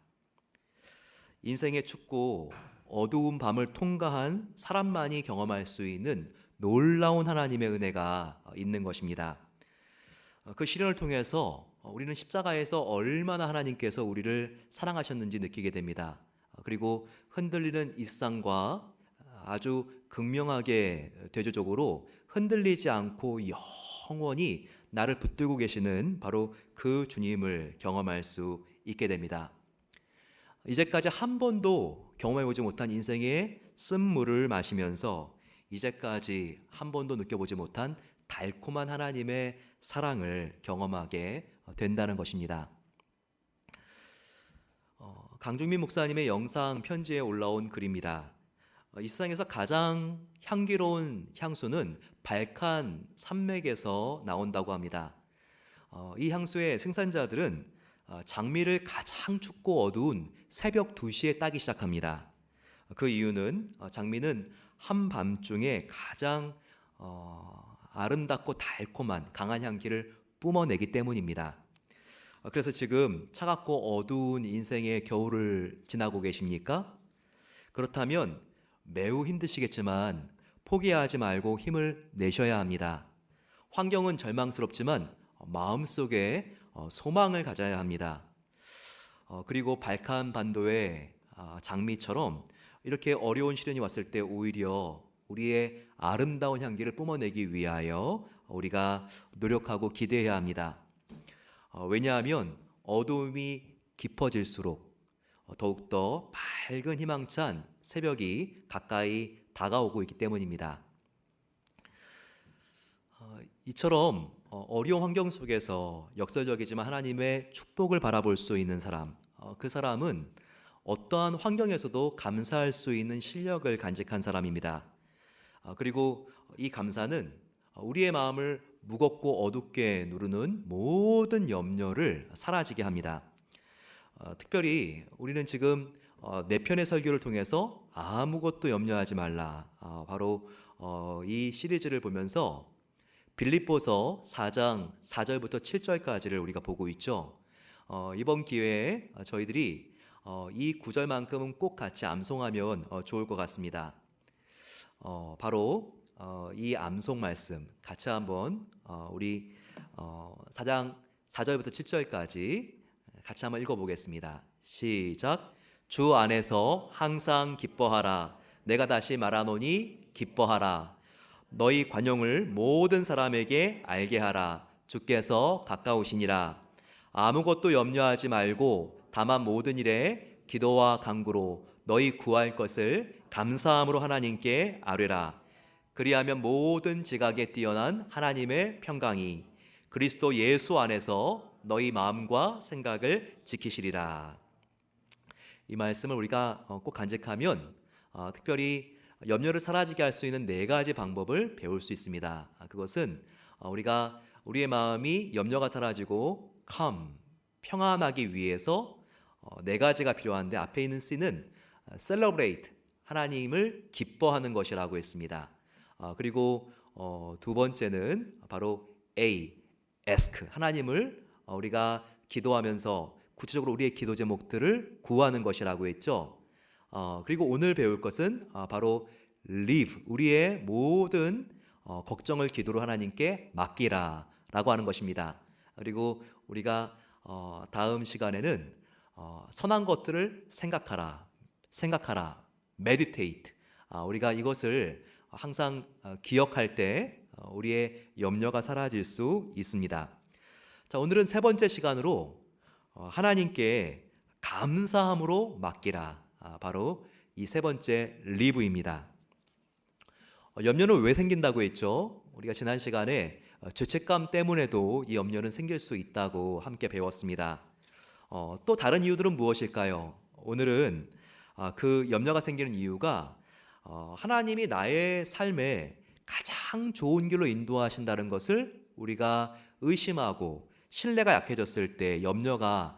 인생의 춥고 어두운 밤을 통과한 사람만이 경험할 수 있는 놀라운 하나님의 은혜가 있는 것입니다. 그 시련을 통해서 우리는 십자가에서 얼마나 하나님께서 우리를 사랑하셨는지 느끼게 됩니다. 그리고 흔들리는 일상과 아주 극명하게 대조적으로 흔들리지 않고 영원히 나를 붙들고 계시는 바로 그 주님을 경험할 수 있게 됩니다. 이제까지 한 번도 경험해보지 못한 인생의 쓴물을 마시면서 이제까지 한 번도 느껴보지 못한 달콤한 하나님의 사랑을 경험하게 된다는 것입니다. 강중민 목사님의 영상 편지에 올라온 글입니다. 이 세상에서 가장 향기로운 향수는 발칸 산맥에서 나온다고 합니다. 이 향수의 생산자들은 장미를 가장 춥고 어두운 새벽 2시에 따기 시작합니다. 그 이유는 장미는 한밤중에 가장 아름답고 달콤한 강한 향기를 뿜어내기 때문입니다. 그래서 지금 차갑고 어두운 인생의 겨울을 지나고 계십니까? 그렇다면 매우 힘드시겠지만 포기하지 말고 힘을 내셔야 합니다. 환경은 절망스럽지만 마음속에 소망을 가져야 합니다. 그리고 발칸 반도의 장미처럼 이렇게 어려운 시련이 왔을 때 오히려 우리의 아름다운 향기를 뿜어내기 위하여 우리가 노력하고 기대해야 합니다. 왜냐하면 어두움이 깊어질수록 더욱더 밝은 희망찬 새벽이 가까이 다가오고 있기 때문입니다. 이처럼 어려운 환경 속에서 역설적이지만 하나님의 축복을 바라볼 수 있는 사람, 그 사람은 어떠한 환경에서도 감사할 수 있는 실력을 간직한 사람입니다. 그리고 이 감사는 우리의 마음을 무겁고 어둡게 누르는 모든 염려를 사라지게 합니다. 특별히 우리는 지금 네 편의 설교를 통해서 아무것도 염려하지 말라, 바로 이 시리즈를 보면서 빌립보서 4장 4절부터 7절까지를 우리가 보고 있죠. 이번 기회에 저희들이 이 구절만큼은 꼭 같이 암송하면 좋을 것 같습니다. 바로 이 암송 말씀 같이 한번 우리 4장 4절부터 7절까지 같이 한번 읽어보겠습니다. 시작. 주 안에서 항상 기뻐하라. 내가 다시 말하노니 기뻐하라. 너희 관용을 모든 사람에게 알게 하라. 주께서 가까우시니라. 아무것도 염려하지 말고 다만 모든 일에 기도와 간구로 너희 구할 것을 감사함으로 하나님께 아뢰라. 그리하면 모든 지각에 뛰어난 하나님의 평강이 그리스도 예수 안에서 너희 마음과 생각을 지키시리라. 이 말씀을 우리가 꼭 간직하면 특별히 염려를 사라지게 할 수 있는 4가지 방법을 배울 수 있습니다. 그것은 우리가 우리의 마음이 염려가 사라지고 calm, 평안하기 위해서 4가지가 필요한데 앞에 있는 C는 celebrate, 하나님을 기뻐하는 것이라고 했습니다. 그리고 두 번째는 바로 A, ask, 하나님을 우리가 기도하면서 구체적으로 우리의 기도 제목들을 구하는 것이라고 했죠. 그리고 오늘 배울 것은 바로 leave, 우리의 모든 걱정을 기도로 하나님께 맡기라 라고 하는 것입니다. 그리고 우리가 다음 시간에는 선한 것들을 생각하라, meditate, 우리가 이것을 항상 기억할 때 우리의 염려가 사라질 수 있습니다. 자, 오늘은 세 번째 시간으로 하나님께 감사함으로 맡기라, 바로 이 세 번째 리브입니다. 염려는 왜 생긴다고 했죠? 우리가 지난 시간에 죄책감 때문에도 이 염려는 생길 수 있다고 함께 배웠습니다. 또 다른 이유들은 무엇일까요? 오늘은 그 염려가 생기는 이유가 하나님이 나의 삶에 가장 좋은 길로 인도하신다는 것을 우리가 의심하고 신뢰가 약해졌을 때 염려가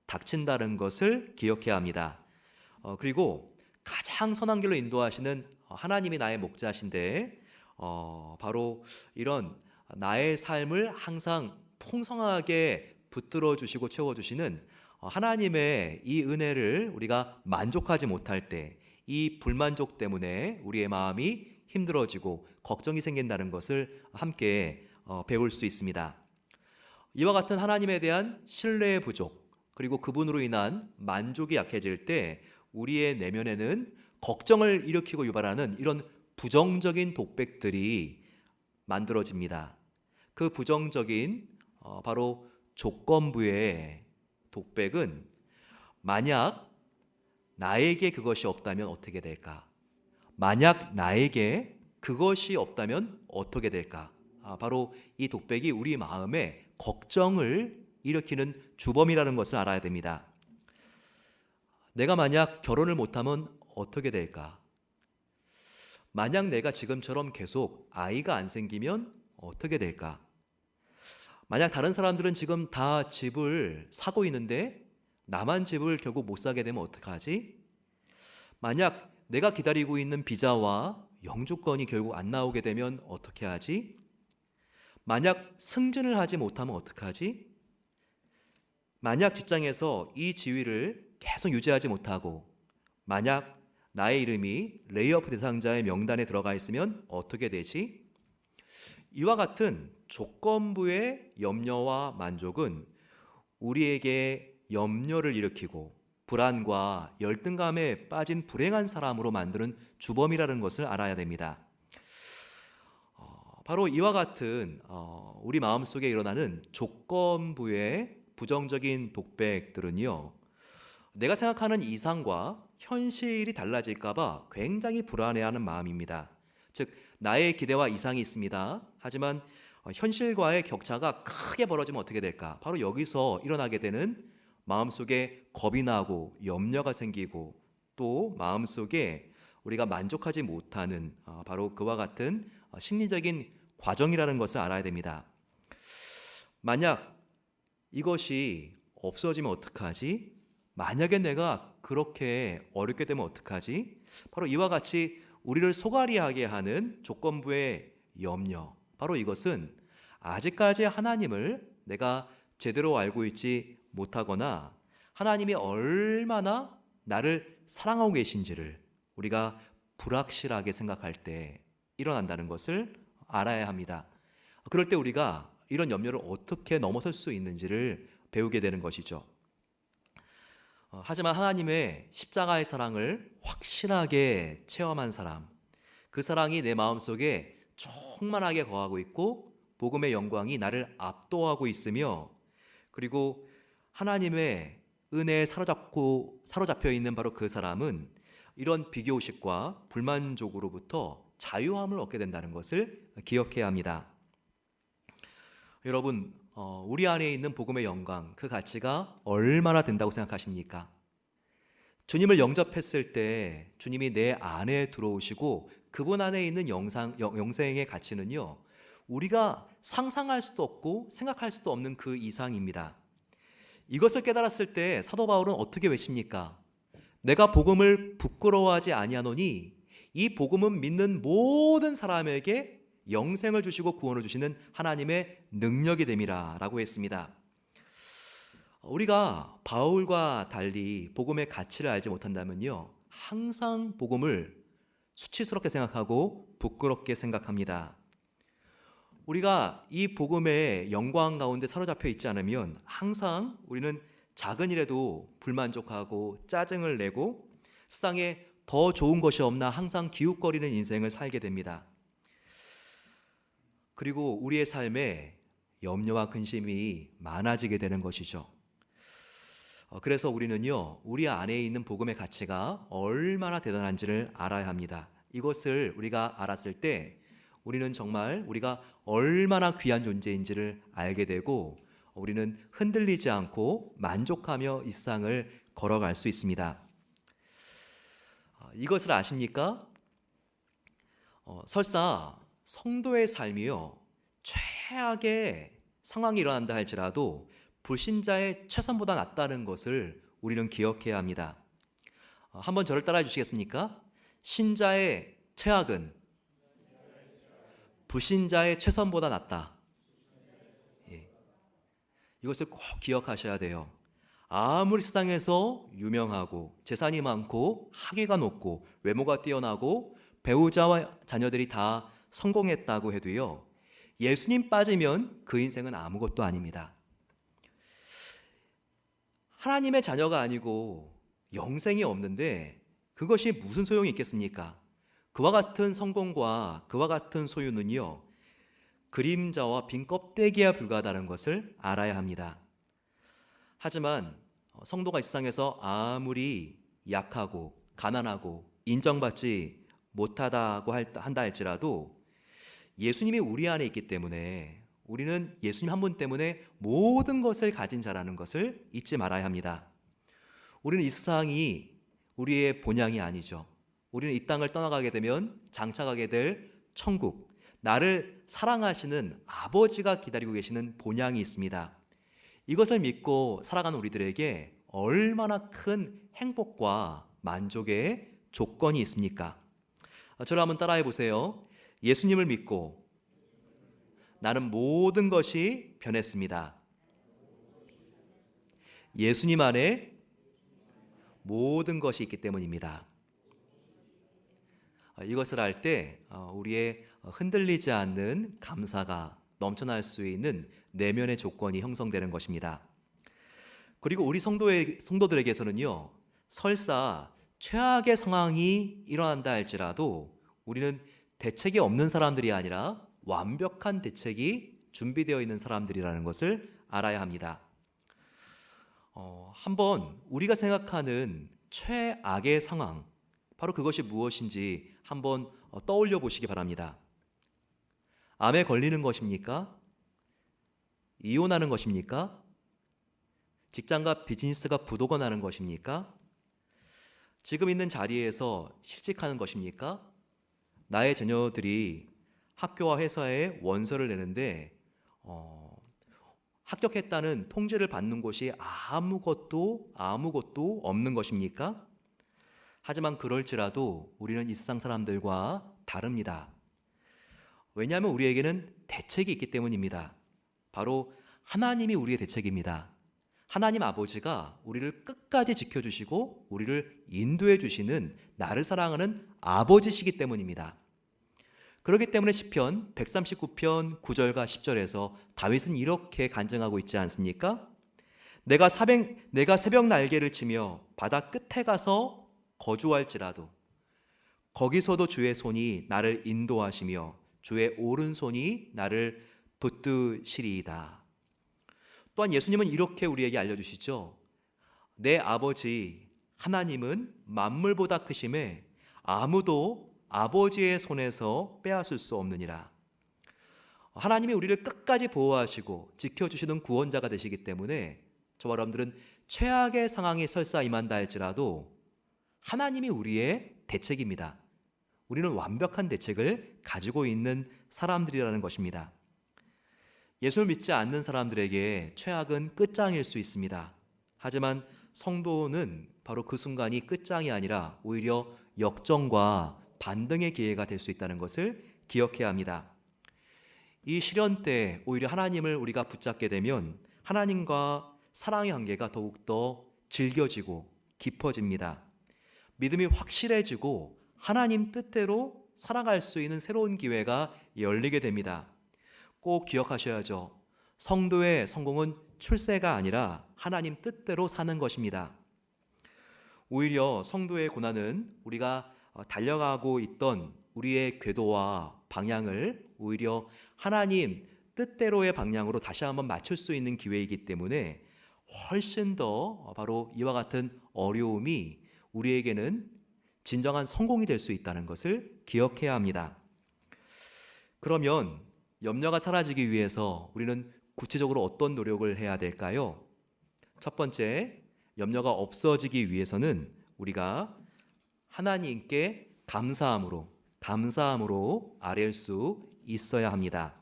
닥친다는 것을 기억해야 합니다. 그리고 가장 선한 길로 인도하시는 하나님이 나의 목자신데 바로 이런 나의 삶을 항상 풍성하게 붙들어 주시고 채워 주시는 하나님의 이 은혜를 우리가 만족하지 못할 때 이 불만족 때문에 우리의 마음이 힘들어지고 걱정이 생긴다는 것을 함께 배울 수 있습니다. 이와 같은 하나님에 대한 신뢰의 부족, 그리고 그분으로 인한 만족이 약해질 때 우리의 내면에는 걱정을 일으키고 유발하는 이런 부정적인 독백들이 만들어집니다. 그 부정적인 바로 조건부의 독백은 만약 나에게 그것이 없다면 어떻게 될까? 만약 나에게 그것이 없다면 어떻게 될까? 바로 이 독백이 우리 마음에 걱정을 일으키는 주범이라는 것을 알아야 됩니다. 내가 만약 결혼을 못하면 어떻게 될까? 만약 내가 지금처럼 계속 아이가 안 생기면 어떻게 될까? 만약 다른 사람들은 지금 다 집을 사고 있는데 나만 집을 결국 못 사게 되면 어떡하지? 만약 내가 기다리고 있는 비자와 영주권이 결국 안 나오게 되면 어떻게 하지? 만약 승진을 하지 못하면 어떡하지? 만약 직장에서 이 지위를 계속 유지하지 못하고 만약 나의 이름이 레이오프 대상자의 명단에 들어가 있으면 어떻게 되지? 이와 같은 조건부의 염려와 만족은 우리에게 염려를 일으키고 불안과 열등감에 빠진 불행한 사람으로 만드는 주범이라는 것을 알아야 됩니다. 바로 이와 같은 우리 마음속에 일어나는 조건부의 부정적인 독백들은요, 내가 생각하는 이상과 현실이 달라질까 봐 굉장히 불안해하는 마음입니다. 즉 나의 기대와 이상이 있습니다. 하지만 현실과의 격차가 크게 벌어지면 어떻게 될까? 바로 여기서 일어나게 되는 마음속에 겁이 나고 염려가 생기고 또 마음속에 우리가 만족하지 못하는 바로 그와 같은 심리적인 과정이라는 것을 알아야 됩니다. 만약 이것이 없어지면 어떡하지? 만약에 내가 그렇게 어렵게 되면 어떡하지? 바로 이와 같이 우리를 소갈이하게 하는 조건부의 염려, 바로 이것은 아직까지 하나님을 내가 제대로 알고 있지 못하거나 하나님이 얼마나 나를 사랑하고 계신지를 우리가 불확실하게 생각할 때 일어난다는 것을 알아야 합니다. 그럴 때 우리가 이런 염려를 어떻게 넘어설 수 있는지를 배우게 되는 것이죠. 하지만 하나님의 십자가의 사랑을 확실하게 체험한 사람, 그 사랑이 내 마음속에 충만하게 거하고 있고 복음의 영광이 나를 압도하고 있으며 그리고 하나님의 은혜에 사로잡혀 있는 바로 그 사람은 이런 비교의식과 불만족으로부터 자유함을 얻게 된다는 것을 기억해야 합니다. 여러분, 우리 안에 있는 복음의 영광, 그 가치가 얼마나 된다고 생각하십니까? 주님을 영접했을 때 주님이 내 안에 들어오시고 그분 안에 있는 영생의 가치는요, 우리가 상상할 수도 없고 생각할 수도 없는 그 이상입니다. 이것을 깨달았을 때 사도 바울은 어떻게 외칩니까? 내가 복음을 부끄러워하지 아니하노니 이 복음은 믿는 모든 사람에게 영생을 주시고 구원을 주시는 하나님의 능력이 됨이라 라고 했습니다. 우리가 바울과 달리 복음의 가치를 알지 못한다면요, 항상 복음을 수치스럽게 생각하고 부끄럽게 생각합니다. 우리가 이 복음의 영광 가운데 사로잡혀 있지 않으면 항상 우리는 작은 일에도 불만족하고 짜증을 내고 세상에 더 좋은 것이 없나 항상 기웃거리는 인생을 살게 됩니다. 그리고 우리의 삶에 염려와 근심이 많아지게 되는 것이죠. 그래서 우리는요, 우리 안에 있는 복음의 가치가 얼마나 대단한지를 알아야 합니다. 이것을 우리가 알았을 때 우리는 정말 우리가 얼마나 귀한 존재인지를 알게 되고 우리는 흔들리지 않고 만족하며 이 세상을 걸어갈 수 있습니다. 이것을 아십니까? 설사 성도의 삶이요, 최악의 상황이 일어난다 할지라도 불신자의 최선보다 낫다는 것을 우리는 기억해야 합니다. 한번 저를 따라해 주시겠습니까? 신자의 최악은 불신자의 최선보다 낫다. 예. 이것을 꼭 기억하셔야 돼요. 아무리 세상에서 유명하고 재산이 많고 학위가 높고 외모가 뛰어나고 배우자와 자녀들이 다 성공했다고 해도요, 예수님 빠지면 그 인생은 아무것도 아닙니다. 하나님의 자녀가 아니고 영생이 없는데 그것이 무슨 소용이 있겠습니까? 그와 같은 성공과 그와 같은 소유는요, 그림자와 빈 껍데기에 불과하다는 것을 알아야 합니다. 하지만 성도가 이 세상에서 아무리 약하고 가난하고 인정받지 못하다고 한다 할지라도 예수님이 우리 안에 있기 때문에 우리는 예수님 한 분 때문에 모든 것을 가진 자라는 것을 잊지 말아야 합니다. 우리는 이 세상이 우리의 본향이 아니죠. 우리는 이 땅을 떠나가게 되면 장차가게 될 천국, 나를 사랑하시는 아버지가 기다리고 계시는 본향이 있습니다. 이것을 믿고 살아가는 우리들에게 얼마나 큰 행복과 만족의 조건이 있습니까? 저를 한번 따라해 보세요. 예수님을 믿고 나는 모든 것이 변했습니다. 예수님 안에 모든 것이 있기 때문입니다. 이것을 알 때 우리의 흔들리지 않는 감사가 넘쳐날 수 있는 내면의 조건이 형성되는 것입니다. 그리고 우리 성도들에게서는요, 설사 최악의 상황이 일어난다 할지라도 우리는 대책이 없는 사람들이 아니라 완벽한 대책이 준비되어 있는 사람들이라는 것을 알아야 합니다. 한번 우리가 생각하는 최악의 상황, 바로 그것이 무엇인지 한번 떠올려 보시기 바랍니다. 암에 걸리는 것입니까? 이혼하는 것입니까? 직장과 비즈니스가 부도가 나는 것입니까? 지금 있는 자리에서 실직하는 것입니까? 나의 자녀들이 학교와 회사에 원서를 내는데 합격했다는 통지를 받는 곳이 아무것도 없는 것입니까? 하지만 그럴지라도 우리는 이 세상 사람들과 다릅니다. 왜냐하면 우리에게는 대책이 있기 때문입니다. 바로 하나님이 우리의 대책입니다. 하나님 아버지가 우리를 끝까지 지켜주시고 우리를 인도해 주시는 나를 사랑하는 아버지시기 때문입니다. 그렇기 때문에 시편 139편 9절과 10절에서 다윗은 이렇게 간증하고 있지 않습니까? 내가 새벽 날개를 치며 바다 끝에 가서 거주할지라도 거기서도 주의 손이 나를 인도하시며 주의 오른손이 나를 붙드시리이다. 또한 예수님은 이렇게 우리에게 알려주시죠. 내 아버지 하나님은 만물보다 크심에 아무도 아버지의 손에서 빼앗을 수 없느니라. 하나님이 우리를 끝까지 보호하시고 지켜주시는 구원자가 되시기 때문에 저와 여러분들은 최악의 상황이 설사 임한다 할지라도 하나님이 우리의 대책입니다. 우리는 완벽한 대책을 가지고 있는 사람들이라는 것입니다. 예수를 믿지 않는 사람들에게 최악은 끝장일 수 있습니다. 하지만 성도는 바로 그 순간이 끝장이 아니라 오히려 역정과 반등의 기회가 될 수 있다는 것을 기억해야 합니다. 이 시련 때 오히려 하나님을 우리가 붙잡게 되면 하나님과 사랑의 관계가 더욱더 질겨지고 깊어집니다. 믿음이 확실해지고 하나님 뜻대로 살아갈 수 있는 새로운 기회가 열리게 됩니다. 꼭 기억하셔야죠. 성도의 성공은 출세가 아니라 하나님 뜻대로 사는 것입니다. 오히려 성도의 고난은 우리가 달려가고 있던 우리의 궤도와 방향을 오히려 하나님 뜻대로의 방향으로 다시 한번 맞출 수 있는 기회이기 때문에 훨씬 더 바로 이와 같은 어려움이 우리에게는 진정한 성공이 될 수 있다는 것을 기억해야 합니다. 그러면 염려가 사라지기 위해서 우리는 구체적으로 어떤 노력을 해야 될까요? 첫 번째, 염려가 없어지기 위해서는 우리가 하나님께 감사함으로 아뢰일 수 있어야 합니다.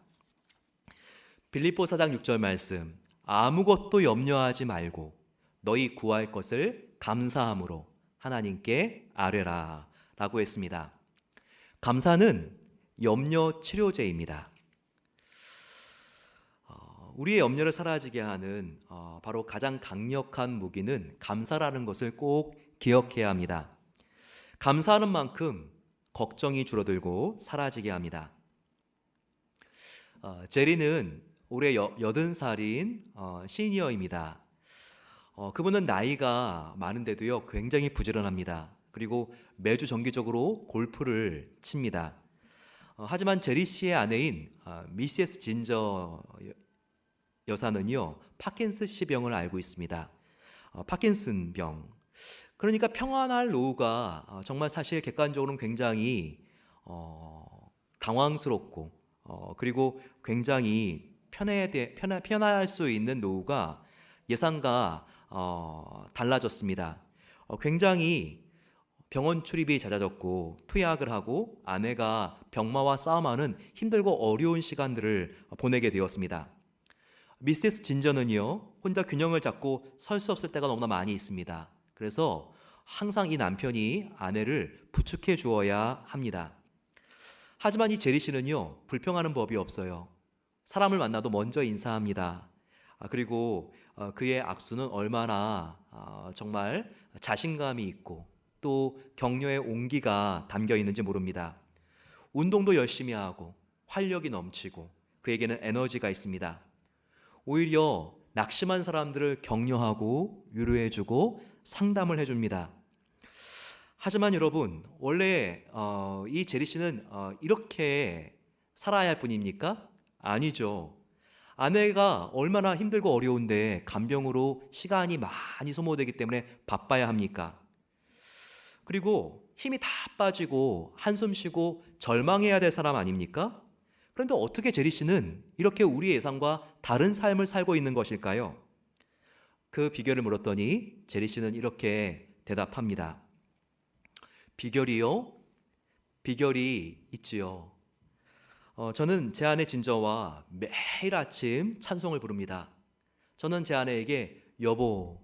빌립보 4장 6절 말씀, 아무것도 염려하지 말고 너희 구할 것을 감사함으로 하나님께 아뢰라 라고 했습니다. 감사는 염려 치료제입니다. 우리의 염려를 사라지게 하는 바로 가장 강력한 무기는 감사라는 것을 꼭 기억해야 합니다. 감사하는 만큼 걱정이 줄어들고 사라지게 합니다. 제리는 올해 80살인 시니어입니다. 그분은 나이가 많은데도요 굉장히 부지런합니다. 그리고 매주 정기적으로 골프를 칩니다. 하지만 제리 씨의 아내인 미세스 진저 여사는요 파킨슨씨 병을 앓고 있습니다. 파킨슨 병. 그러니까 평안할 노후가 정말 사실 객관적으로는 굉장히 당황스럽고 그리고 굉장히 편안할 수 있는 노후가 예상과 달라졌습니다. 굉장히 병원 출입이 잦아졌고 투약을 하고 아내가 병마와 싸움하는 힘들고 어려운 시간들을 보내게 되었습니다. 미세스 진저는요 혼자 균형을 잡고 설 수 없을 때가 너무나 많이 있습니다. 그래서 항상 이 남편이 아내를 부축해 주어야 합니다. 하지만 이 제리 씨는요 불평하는 법이 없어요. 사람을 만나도 먼저 인사합니다. 그리고 그의 악수는 얼마나 정말 자신감이 있고 또 격려의 온기가 담겨 있는지 모릅니다. 운동도 열심히 하고 활력이 넘치고 그에게는 에너지가 있습니다. 오히려 낙심한 사람들을 격려하고 위로해주고 상담을 해줍니다. 하지만 여러분 원래 이 제리 씨는 이렇게 살아야 할 분입니까? 아니죠. 아내가 얼마나 힘들고 어려운데 간병으로 시간이 많이 소모되기 때문에 바빠야 합니까? 그리고 힘이 다 빠지고 한숨 쉬고 절망해야 될 사람 아닙니까? 그런데 어떻게 제리 씨는 이렇게 우리의 예상과 다른 삶을 살고 있는 것일까요? 그 비결을 물었더니 제리 씨는 이렇게 대답합니다. 비결이요? 비결이 있지요. 저는 제 아내 진저와 매일 아침 찬송을 부릅니다. 저는 제 아내에게 여보,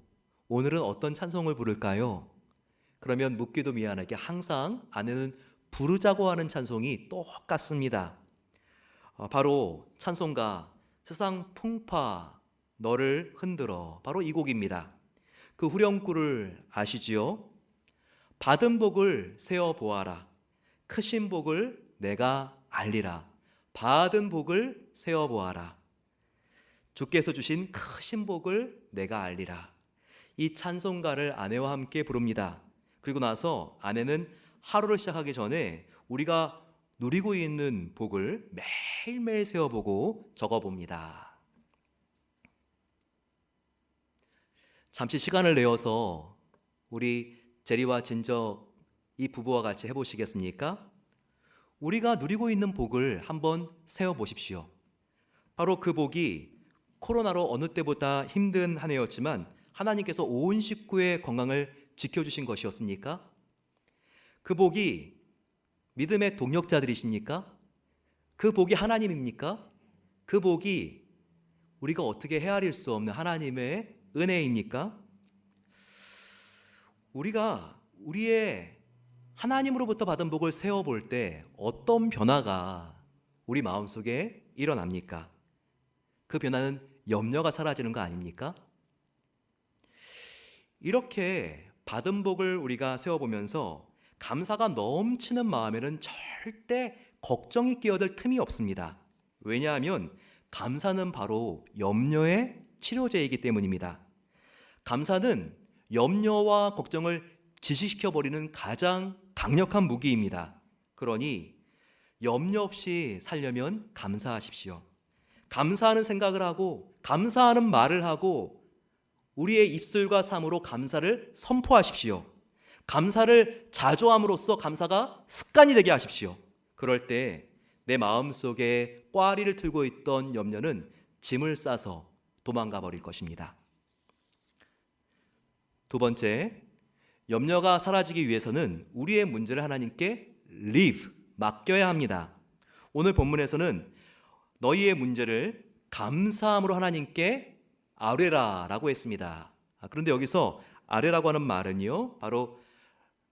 오늘은 어떤 찬송을 부를까요? 그러면 묻기도 미안하게 항상 아내는 부르자고 하는 찬송이 똑같습니다. 바로 찬송가 세상 풍파 너를 흔들어, 바로 이 곡입니다. 그 후렴구를 아시지요? 받은 복을 세어 보아라, 크신 복을 내가 알리라. 받은 복을 세어 보아라, 주께서 주신 크신 복을 내가 알리라. 이 찬송가를 아내와 함께 부릅니다. 그리고 나서 아내는 하루를 시작하기 전에 우리가 누리고 있는 복을 매일매일 세어보고 적어봅니다. 잠시 시간을 내어서 우리 제리와 진저 이 부부와 같이 해보시겠습니까? 우리가 누리고 있는 복을 한번 세어보십시오. 바로 그 복이 코로나로 어느 때보다 힘든 한 해였지만 하나님께서 온 식구의 건강을 지켜주신 것이었습니까? 그 복이 믿음의 동력자들이십니까? 그 복이 하나님입니까? 그 복이 우리가 어떻게 헤아릴 수 없는 하나님의 은혜입니까? 우리가 우리의 하나님으로부터 받은 복을 세어볼 때 어떤 변화가 우리 마음속에 일어납니까? 그 변화는 염려가 사라지는 거 아닙니까? 이렇게 받은 복을 우리가 세워보면서 감사가 넘치는 마음에는 절대 걱정이 끼어들 틈이 없습니다. 왜냐하면 감사는 바로 염려의 치료제이기 때문입니다. 감사는 염려와 걱정을 지시시켜버리는 가장 강력한 무기입니다. 그러니 염려 없이 살려면 감사하십시오. 감사하는 생각을 하고 감사하는 말을 하고 우리의 입술과 삶으로 감사를 선포하십시오. 감사를 자주 함으로써 감사가 습관이 되게 하십시오. 그럴 때 내 마음속에 꽈리를 틀고 있던 염려는 짐을 싸서 도망가 버릴 것입니다. 두 번째, 염려가 사라지기 위해서는 우리의 문제를 하나님께 leave, 맡겨야 합니다. 오늘 본문에서는 너희의 문제를 감사함으로 하나님께 아뢰라라고 했습니다. 그런데 여기서 아뢰라고 하는 말은요, 바로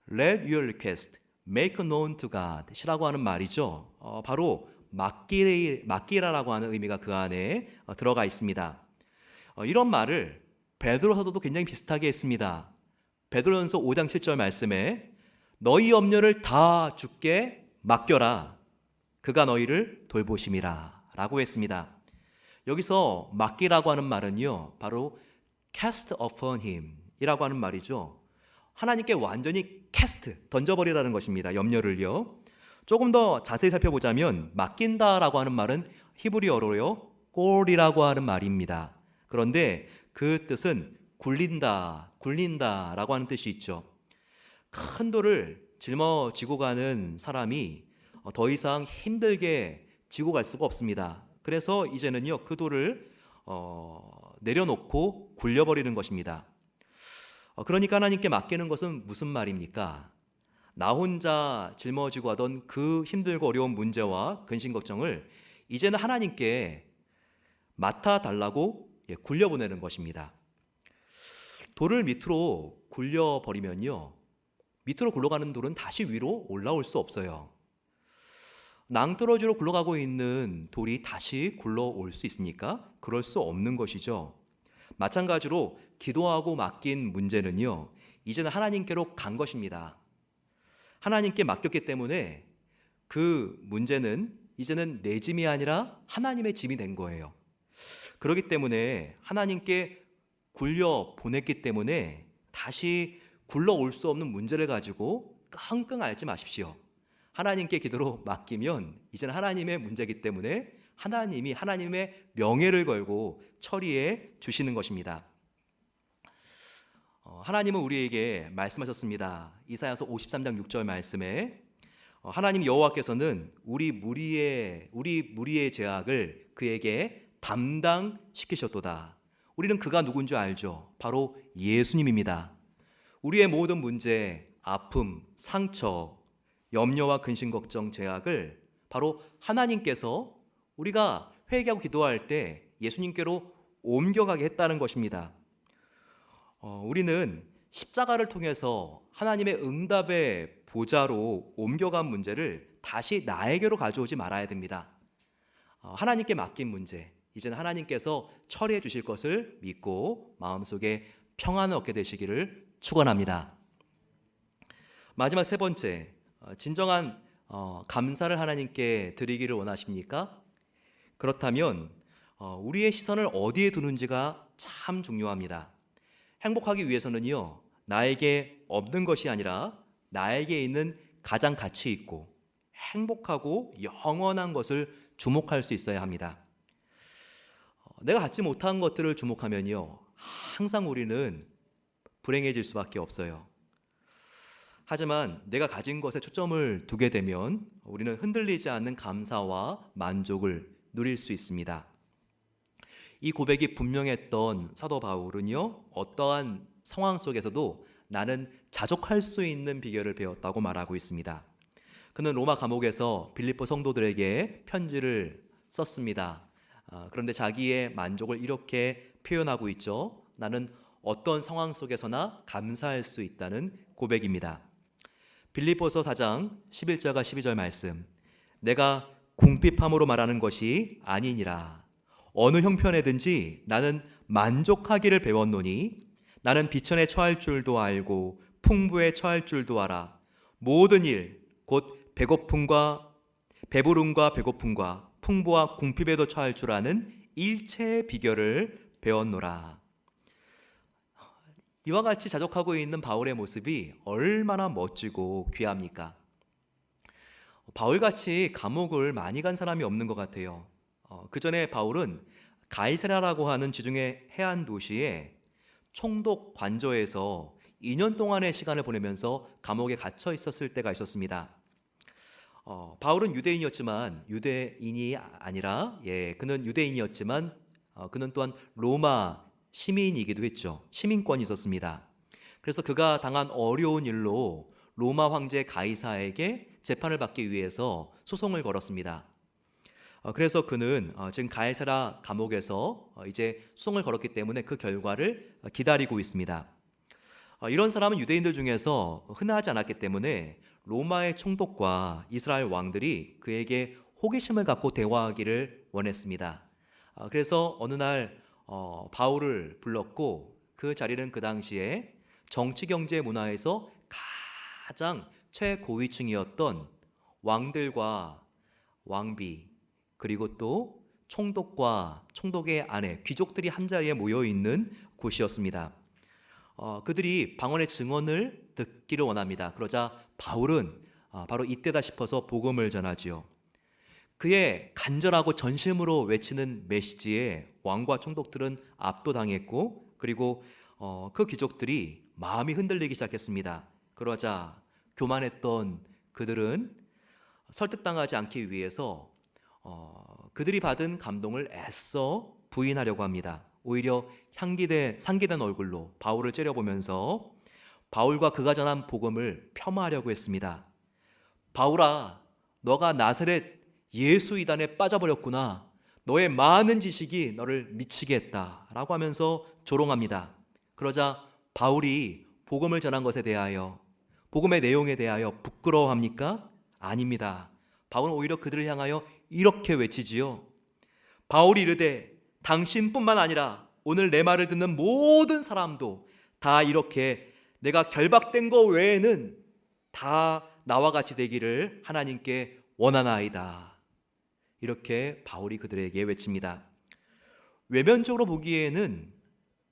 let your request make known to God 이라고 하는 말이죠. 바로 맡기라라고 하는 의미가 그 안에 들어가 있습니다. 이런 말을 베드로 사도도 굉장히 비슷하게 했습니다. 베드로전서 5장 7절 말씀에 너희 염려를 다 주께 맡겨라. 그가 너희를 돌보심이라 라고 했습니다. 여기서 맡기라고 하는 말은요, 바로 cast upon him 이라고 하는 말이죠. 하나님께 완전히 캐스트, 던져버리라는 것입니다. 염려를요. 조금 더 자세히 살펴보자면 맡긴다라고 하는 말은 히브리어로요, 꼴이라고 하는 말입니다. 그런데 그 뜻은 굴린다라고 하는 뜻이 있죠. 큰 돌을 짊어지고 가는 사람이 더 이상 힘들게 지고 갈 수가 없습니다. 그래서 이제는요, 그 돌을 내려놓고 굴려버리는 것입니다. 그러니까 하나님께 맡기는 것은 무슨 말입니까? 나 혼자 짊어지고 하던 그 힘들고 어려운 문제와 근심 걱정을 이제는 하나님께 맡아달라고 굴려보내는 것입니다. 돌을 밑으로 굴려버리면요, 밑으로 굴러가는 돌은 다시 위로 올라올 수 없어요. 낭떠러지로 굴러가고 있는 돌이 다시 굴러올 수 있습니까? 그럴 수 없는 것이죠. 마찬가지로 기도하고 맡긴 문제는요, 이제는 하나님께로 간 것입니다. 하나님께 맡겼기 때문에 그 문제는 이제는 내 짐이 아니라 하나님의 짐이 된 거예요. 그렇기 때문에 하나님께 굴려 보냈기 때문에 다시 굴러올 수 없는 문제를 가지고 끙끙 앓지 마십시오. 하나님께 기도로 맡기면 이제는 하나님의 문제이기 때문에 하나님이 하나님의 명예를 걸고 처리해 주시는 것입니다. 하나님은 우리에게 말씀하셨습니다. 이사야서 53장 6절 말씀에 하나님 여호와께서는 우리 무리의 죄악을 그에게 담당시키셨도다. 우리는 그가 누군지 알죠. 바로 예수님입니다. 우리의 모든 문제, 아픔, 상처, 염려와 근심 걱정, 죄악을 바로 하나님께서 우리가 회개하고 기도할 때 예수님께로 옮겨가게 했다는 것입니다. 우리는 십자가를 통해서 하나님의 응답의 보좌로 옮겨간 문제를 다시 나에게로 가져오지 말아야 됩니다. 하나님께 맡긴 문제, 이제는 하나님께서 처리해 주실 것을 믿고 마음속에 평안을 얻게 되시기를 축원합니다. 마지막 세 번째, 진정한 감사를 하나님께 드리기를 원하십니까? 그렇다면 우리의 시선을 어디에 두는지가 참 중요합니다. 행복하기 위해서는요, 나에게 없는 것이 아니라 나에게 있는 가장 가치 있고 행복하고 영원한 것을 주목할 수 있어야 합니다. 내가 갖지 못한 것들을 주목하면요, 항상 우리는 불행해질 수밖에 없어요. 하지만 내가 가진 것에 초점을 두게 되면 우리는 흔들리지 않는 감사와 만족을 누릴 수 있습니다. 이 고백이 분명했던 사도 바울은요, 어떠한 상황 속에서도 나는 자족할 수 있는 비결을 배웠다고 말하고 있습니다. 그는 로마 감옥에서 빌립보 성도들에게 편지를 썼습니다. 그런데 자기의 만족을 이렇게 표현하고 있죠. 나는 어떤 상황 속에서나 감사할 수 있다는 고백입니다. 빌립보서 4장 11절과 12절 말씀, 내가 궁핍함으로 말하는 것이 아니니라. 어느 형편에든지 나는 만족하기를 배웠노니 나는 비천에 처할 줄도 알고 풍부에 처할 줄도 알아. 모든 일 곧 배부름과 배고픔과 풍부와 궁핍에도 처할 줄 아는 일체의 비결을 배웠노라. 이와 같이 자족하고 있는 바울의 모습이 얼마나 멋지고 귀합니까? 바울같이 감옥을 많이 간 사람이 없는 것 같아요. 그 전에 바울은 가이사랴라고 하는 지중해 해안 도시에 총독 관저에서 2년 동안의 시간을 보내면서 감옥에 갇혀 있었을 때가 있었습니다. 바울은 유대인이었지만 유대인이 아니라 그는 유대인이었지만 그는 또한 로마 시민이기도 했죠. 시민권이 있었습니다. 그래서 그가 당한 어려운 일로 로마 황제 가이사에게 재판을 받기 위해서 소송을 걸었습니다. 그래서 그는 지금 가이사랴 감옥에서 이제 소송을 걸었기 때문에 그 결과를 기다리고 있습니다. 이런 사람은 유대인들 중에서 흔하지 않았기 때문에 로마의 총독과 이스라엘 왕들이 그에게 호기심을 갖고 대화하기를 원했습니다. 그래서 어느 날 바울을 불렀고 그 자리는 그 당시에 정치 경제 문화에서 가장 최고위층이었던 왕들과 왕비 그리고 또 총독과 총독의 아내 귀족들이 한자리에 모여 있는 곳이었습니다. 그들이 방언의 증언을 듣기를 원합니다. 그러자 바울은 바로 이때다 싶어서 복음을 전하지요. 그의 간절하고 전심으로 외치는 메시지에 왕과 총독들은 압도당했고 그리고 그 귀족들이 마음이 흔들리기 시작했습니다. 그러자 교만했던 그들은 설득당하지 않기 위해서 그들이 받은 감동을 애써 부인하려고 합니다. 오히려 상기된 얼굴로 바울을 째려보면서 바울과 그가 전한 복음을 폄하하려고 했습니다. 바울아, 너가 나사렛 예수 이단에 빠져버렸구나. 너의 많은 지식이 너를 미치게 했다 라고 하면서 조롱합니다. 그러자 바울이 복음을 전한 것에 대하여 복음의 내용에 대하여 부끄러워합니까? 아닙니다. 바울은 오히려 그들을 향하여 이렇게 외치지요. 바울이 이르되 당신뿐만 아니라 오늘 내 말을 듣는 모든 사람도 다 이렇게 내가 결박된 거 외에는 다 나와 같이 되기를 하나님께 원하나이다. 이렇게 바울이 그들에게 외칩니다. 외면적으로 보기에는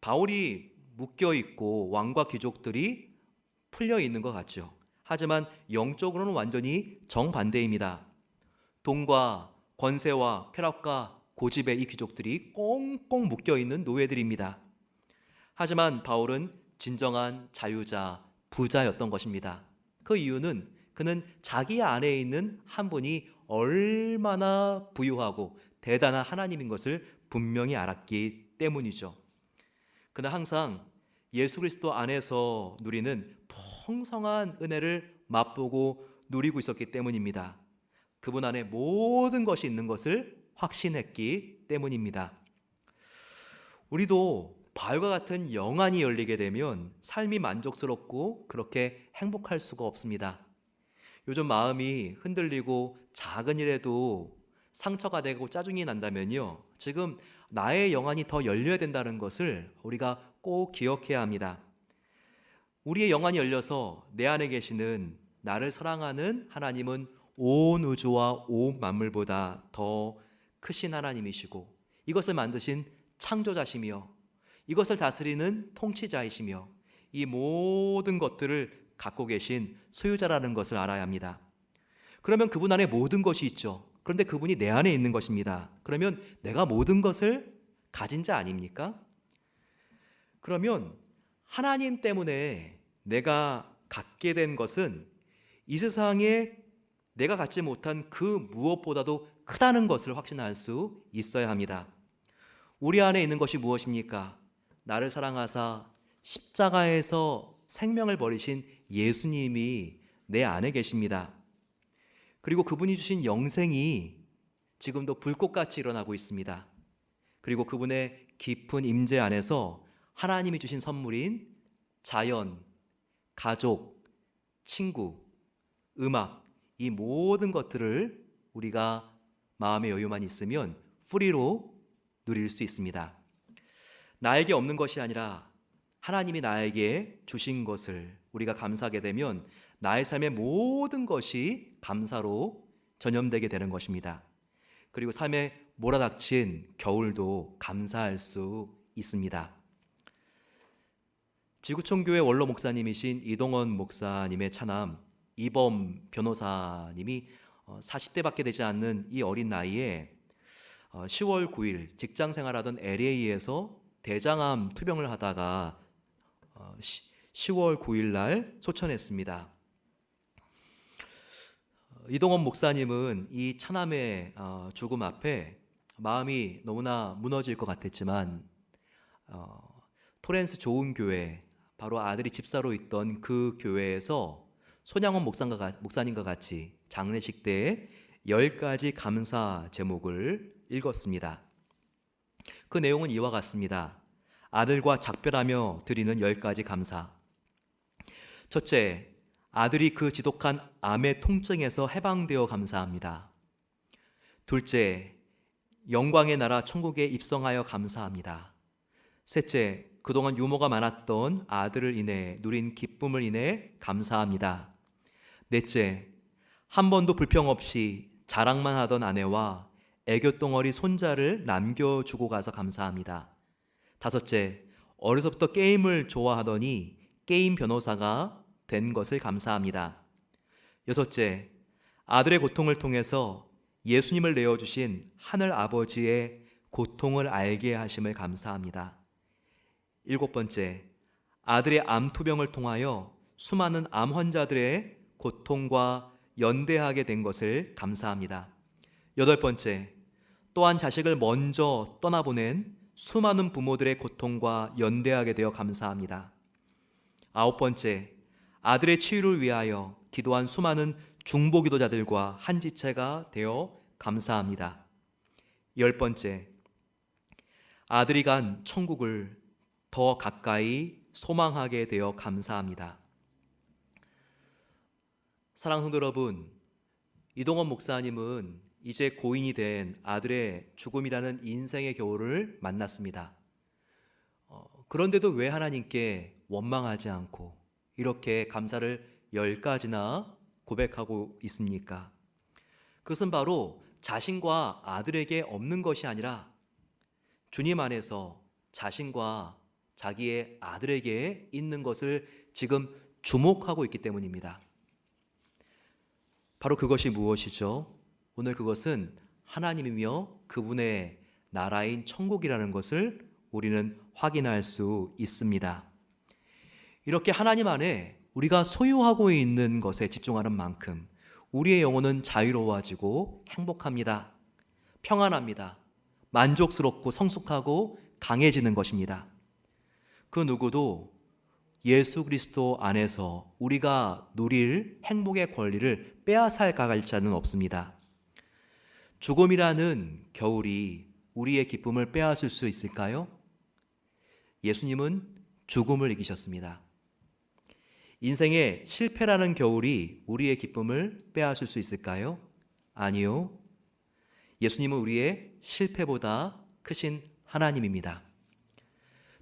바울이 묶여 있고 왕과 귀족들이 풀려 있는 것 같죠. 하지만 영적으로는 완전히 정반대입니다. 돈과 권세와 쾌락과 고집의 이 귀족들이 꽁꽁 묶여 있는 노예들입니다. 하지만 바울은 진정한 자유자, 부자였던 것입니다. 그 이유는 그는 자기 안에 있는 한 분이 얼마나 부유하고 대단한 하나님인 것을 분명히 알았기 때문이죠. 그는 항상 예수 그리스도 안에서 누리는 풍성한 은혜를 맛보고 누리고 있었기 때문입니다. 그분 안에 모든 것이 있는 것을 확신했기 때문입니다. 우리도 바울과 같은 영안이 열리게 되면 삶이 만족스럽고 그렇게 행복할 수가 없습니다. 요즘 마음이 흔들리고 작은 일에도 상처가 되고 짜증이 난다면요, 지금 나의 영안이 더 열려야 된다는 것을 우리가 꼭 기억해야 합니다. 우리의 영안이 열려서 내 안에 계시는 나를 사랑하는 하나님은 온 우주와 온 만물보다 더 크신 하나님이시고 이것을 만드신 창조자시며 이것을 다스리는 통치자이시며 이 모든 것들을 갖고 계신 소유자라는 것을 알아야 합니다. 그러면 그분 안에 모든 것이 있죠. 그런데 그분이 내 안에 있는 것입니다. 그러면 내가 모든 것을 가진 자 아닙니까? 그러면 하나님 때문에 내가 갖게 된 것은 이 세상에 내가 갖지 못한 그 무엇보다도 크다는 것을 확신할 수 있어야 합니다. 우리 안에 있는 것이 무엇입니까? 나를 사랑하사 십자가에서 생명을 버리신 예수님이 내 안에 계십니다. 그리고 그분이 주신 영생이 지금도 불꽃같이 일어나고 있습니다. 그리고 그분의 깊은 임재 안에서 하나님이 주신 선물인 자연, 가족, 친구, 음악, 이 모든 것들을 우리가 마음의 여유만 있으면 프리로 누릴 수 있습니다. 나에게 없는 것이 아니라 하나님이 나에게 주신 것을 우리가 감사하게 되면 나의 삶의 모든 것이 감사로 전염되게 되는 것입니다. 그리고 삶에 몰아닥친 겨울도 감사할 수 있습니다. 지구촌교회 원로 목사님이신 이동원 목사님의 차남 이범 변호사님이 40대밖에 되지 않는 이 어린 나이에 10월 9일 직장 생활하던 LA에서 대장암 투병을 하다가 10월 9일 날 소천했습니다. 이동원 목사님은 이 차남의 죽음 앞에 마음이 너무나 무너질 것 같았지만 토렌스 좋은 교회, 바로 아들이 집사로 있던 그 교회에서 손양원 목사님과 같이 장례식 때에 10가지 감사 제목을 읽었습니다. 그 내용은 이와 같습니다. 아들과 작별하며 드리는 10가지 감사. 첫째, 아들이 그 지독한 암의 통증에서 해방되어 감사합니다. 둘째, 영광의 나라 천국에 입성하여 감사합니다. 셋째, 그동안 유머가 많았던 아들을 인해 누린 기쁨을 인해 감사합니다. 넷째, 한 번도 불평 없이 자랑만 하던 아내와 애교덩어리 손자를 남겨주고 가서 감사합니다. 다섯째, 어려서부터 게임을 좋아하더니 게임 변호사가 된 것을 감사합니다. 여섯째, 아들의 고통을 통해서 예수님을 내어주신 하늘 아버지의 고통을 알게 하심을 감사합니다. 일곱 번째, 아들의 암투병을 통하여 수많은 암 환자들의 고통과 연대하게 된 것을 감사합니다. 여덟 번째, 또한 자식을 먼저 떠나보낸 수많은 부모들의 고통과 연대하게 되어 감사합니다. 아홉 번째, 아들의 치유를 위하여 기도한 수많은 중보기도자들과 한지체가 되어 감사합니다. 열 번째, 아들이 간 천국을 더 가까이 소망하게 되어 감사합니다. 사랑하는 성도 여러분, 이동원 목사님은 이제 고인이 된 아들의 죽음이라는 인생의 겨울을 만났습니다. 그런데도 왜 하나님께 원망하지 않고 이렇게 감사를 10가지나 고백하고 있습니까? 그것은 바로 자신과 아들에게 없는 것이 아니라 주님 안에서 자신과 자기의 아들에게 있는 것을 지금 주목하고 있기 때문입니다. 바로 그것이 무엇이죠? 오늘 그것은 하나님이며 그분의 나라인 천국이라는 것을 우리는 확인할 수 있습니다. 이렇게 하나님 안에 우리가 소유하고 있는 것에 집중하는 만큼 우리의 영혼은 자유로워지고 행복합니다. 평안합니다. 만족스럽고 성숙하고 강해지는 것입니다. 그 누구도 예수 그리스도 안에서 우리가 누릴 행복의 권리를 빼앗아갈 자는 없습니다. 죽음이라는 겨울이 우리의 기쁨을 빼앗을 수 있을까요? 예수님은 죽음을 이기셨습니다. 인생의 실패라는 겨울이 우리의 기쁨을 빼앗을 수 있을까요? 아니요. 예수님은 우리의 실패보다 크신 하나님입니다.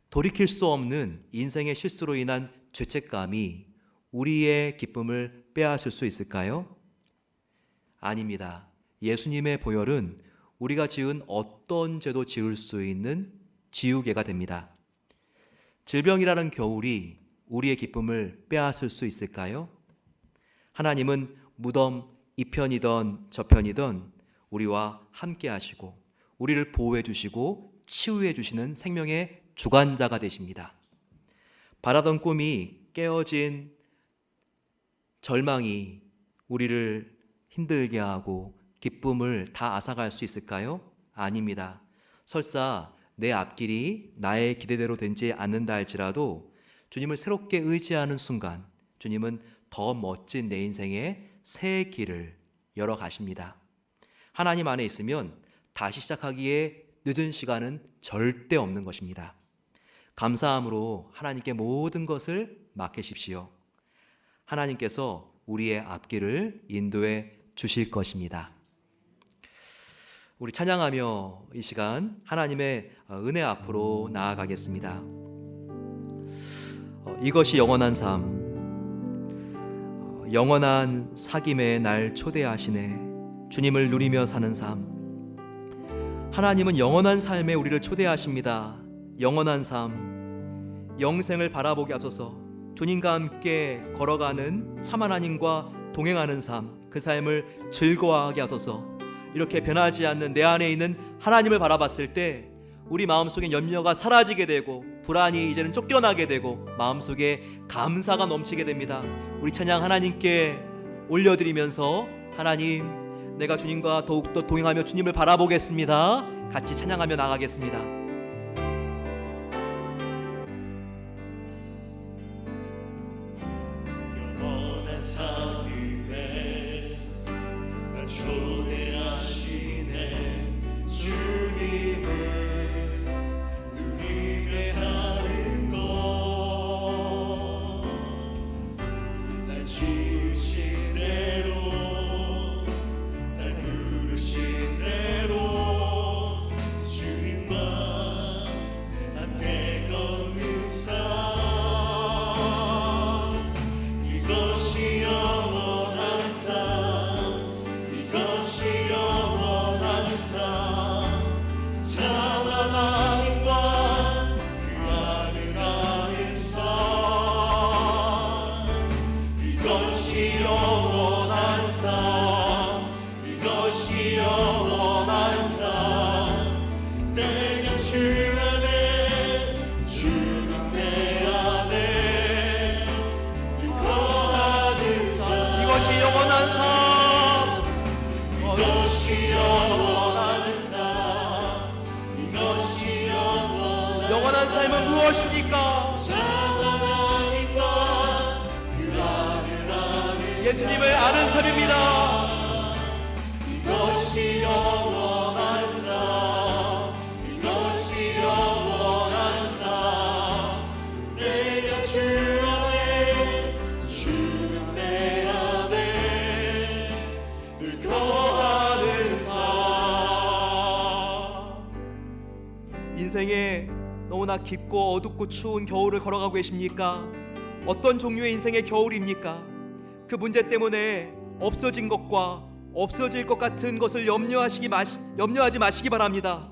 돌이킬 수 없는 인생의 실수로 인한 죄책감이 우리의 기쁨을 빼앗을 수 있을까요? 아닙니다. 예수님의 보혈은 우리가 지은 어떤 죄도 지을 수 있는 지우개가 됩니다. 질병이라는 겨울이 우리의 기쁨을 빼앗을 수 있을까요? 하나님은 무덤 이편이든 저편이든 우리와 함께 하시고 우리를 보호해 주시고 치유해 주시는 생명의 주관자가 되십니다. 바라던 꿈이 깨어진 절망이 우리를 힘들게 하고 기쁨을 다 앗아갈 수 있을까요? 아닙니다. 설사 내 앞길이 나의 기대대로 되지 않는다 할지라도 주님을 새롭게 의지하는 순간 주님은 더 멋진 내 인생의 새 길을 열어 가십니다. 하나님 안에 있으면 다시 시작하기에 늦은 시간은 절대 없는 것입니다. 감사함으로 하나님께 모든 것을 맡기십시오. 하나님께서 우리의 앞길을 인도해 주실 것입니다. 우리 찬양하며 이 시간 하나님의 은혜 앞으로 나아가겠습니다. 이것이 영원한 삶, 영원한 사귐에 날 초대하시네. 주님을 누리며 사는 삶. 하나님은 영원한 삶에 우리를 초대하십니다. 영원한 삶, 영생을 바라보게 하소서. 주님과 함께 걸어가는 참 하나님과 동행하는 삶, 그 삶을 즐거워하게 하소서. 이렇게 변하지 않는 내 안에 있는 하나님을 바라봤을 때 우리 마음속에 염려가 사라지게 되고 불안이 이제는 쫓겨나게 되고 마음속에 감사가 넘치게 됩니다. 우리 찬양 하나님께 올려드리면서 하나님, 내가 주님과 더욱더 동행하며 주님을 바라보겠습니다. 같이 찬양하며 나가겠습니다. 영원한 사귐에 날 초대하시네. 주님을 누리며 사는 것, 날 지으신 대로, 날 부르신 대로 주님과 함께 걷는 삶, 이것이 영원한 삶, 이것이 영원한 삶, 참 하나님과 그 안을 아는 삶, 이것이 영원한 삶, 이것이 영원한 삶, 내가 주 안에, 주는 내 안에 거하는 삶, 이것이 영원한 삶, 이것이 영원한 삶, 이것이 영원한 삶은 무엇입니까? 참 하나님과 그 안을 아는 예수님을 아는 삶입니다. 이것이 영원한 삶, 이것이 영원한 삶, 내가 주 안에, 주는 내 안에 늘 거하는 삶. 인생에 너무나 깊고 어둡고 추운 겨울을 걸어가고 계십니까? 어떤 종류의 인생의 겨울입니까? 그 문제 때문에 없어진 것과 없어질 것 같은 것을 염려하지 마시기 바랍니다.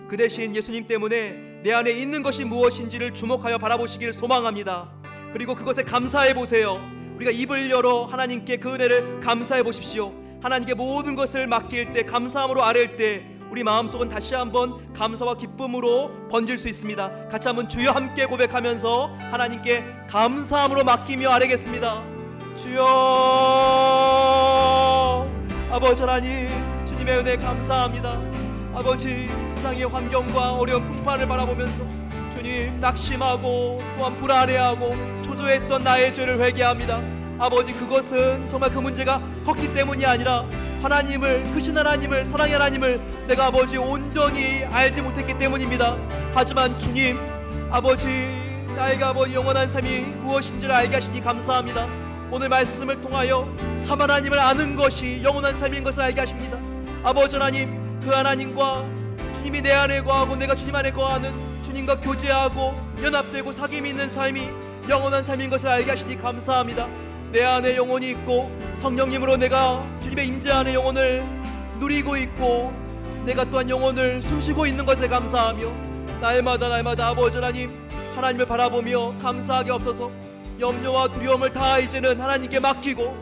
그 대신 예수님 때문에 내 안에 있는 것이 무엇인지를 주목하여 바라보시기를 소망합니다. 그리고 그것에 감사해 보세요. 우리가 입을 열어 하나님께 그 은혜를 감사해 보십시오. 하나님께 모든 것을 맡길 때, 감사함으로 아뢰일 때 우리 마음속은 다시 한번 감사와 기쁨으로 번질 수 있습니다. 같이 한번 주여 함께 고백하면서 하나님께 감사함으로 맡기며 아뢰겠습니다. 주여, 아버지 하나님, 주님의 은혜 감사합니다. 아버지, 이 세상의 환경과 어려운 풍파를 바라보면서 주님, 낙심하고 또한 불안해하고 초조했던 나의 죄를 회개합니다. 아버지, 그것은 정말 그 문제가 컸기 때문이 아니라 하나님을, 크신 하나님을, 사랑의 하나님을 내가 아버지 온전히 알지 못했기 때문입니다. 하지만 주님, 아버지, 나에게 아버지 영원한 삶이 무엇인지를 알게 하시니 감사합니다. 오늘 말씀을 통하여 참 하나님을 아는 것이 영원한 삶인 것을 알게 하십니다. 아버지 하나님, 그 하나님과 주님이 내 안에 거하고 내가 주님 안에 거하는, 주님과 교제하고 연합되고 사귐이 있는 삶이 영원한 삶인 것을 알게 하시니 감사합니다. 내 안에 영혼이 있고 성령님으로 내가 주님의 임재 안에 영혼을 누리고 있고 내가 또한 영혼을 숨쉬고 있는 것에 감사하며 날마다 아버지 하나님, 하나님을 바라보며 감사하게 없어서 염려와 두려움을 다 이제는 하나님께 맡기고,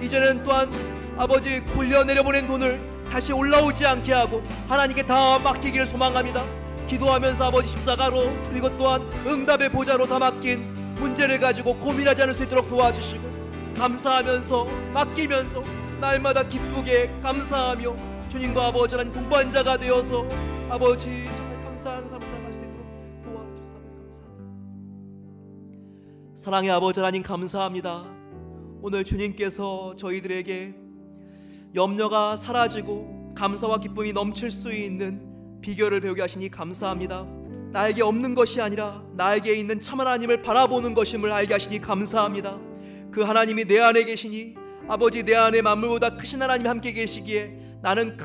이제는 또한 아버지 굴려 내려보낸 돈을 다시 올라오지 않게 하고 하나님께 다 맡기기를 소망합니다. 기도하면서 아버지 십자가로, 그리고 또한 응답의 보좌로 다 맡긴 문제를 가지고 고민하지 않을 수 있도록 도와주시고, 감사하면서 맡기면서 날마다 기쁘게 감사하며 주님과 아버지 하나님 동반자가 되어서 아버지 정말 감사한 삶을 살아갈 수 있도록 도와주셔서 감사합니다. 사랑의 아버지 하나님 감사합니다. 오늘 주님께서 저희들에게 염려가 사라지고 감사와 기쁨이 넘칠 수 있는 비결을 배우게 하시니 감사합니다. 나에게 없는 것이 아니라 나에게 있는 참 하나님을 바라보는 것임을 알게 하시니 감사합니다. 그 하나님이 내 안에 계시니 아버지, 내 안에 만물보다 크신 하나님이 함께 계시기에 나는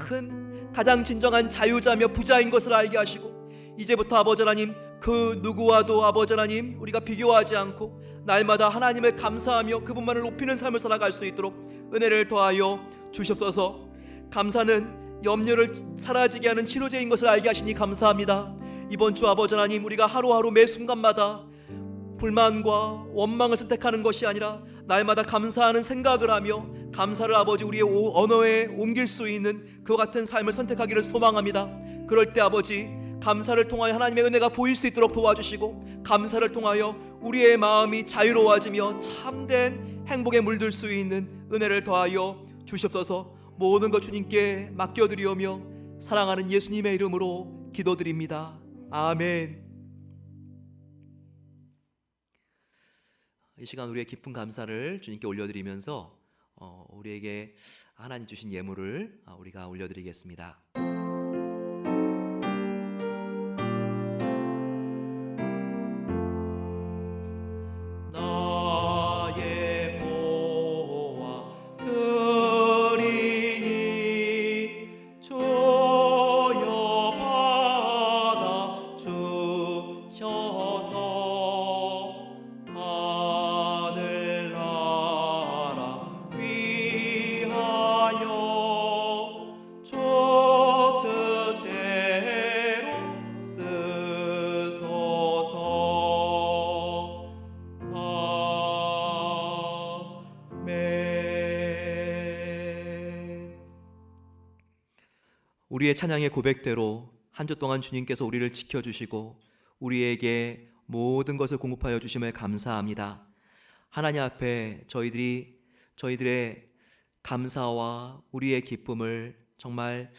가장 진정한 자유자며 부자인 것을 알게 하시고, 이제부터 아버지 하나님, 그 누구와도 아버지 하나님 우리가 비교하지 않고 날마다 하나님을 감사하며 그분만을 높이는 삶을 살아갈 수 있도록 은혜를 더하여 주시옵소서. 감사는 염려를 사라지게 하는 치료제인 것을 알게 하시니 감사합니다. 이번 주 아버지 하나님, 우리가 하루하루 매 순간마다 불만과 원망을 선택하는 것이 아니라 날마다 감사하는 생각을 하며 감사를 아버지 우리의 언어에 옮길 수 있는 그와 같은 삶을 선택하기를 소망합니다. 그럴 때 아버지 감사를 통하여 하나님의 은혜가 보일 수 있도록 도와주시고 감사를 통하여 우리의 마음이 자유로워지며 참된 행복에 물들 수 있는 은혜를 더하여 주시옵소서. 모든 것 주님께 맡겨드리오며 사랑하는 예수님의 이름으로 기도드립니다. 아멘. 이 시간 우리의 깊은 감사를 주님께 올려드리면서 우리에게 하나님 주신 예물을 우리가 올려드리겠습니다. 나의 보화 드리니 주여 받아 주셔서 하늘나라 위하여 주 뜻대로 쓰소서. 우리의 찬양의 고백대로 한 주 동안 주님께서 우리를 지켜주시고 우리에게 모든 것을 공급하여 주심을 감사합니다. 하나님 앞에 저희들의 감사와 우리의 기쁨을 정말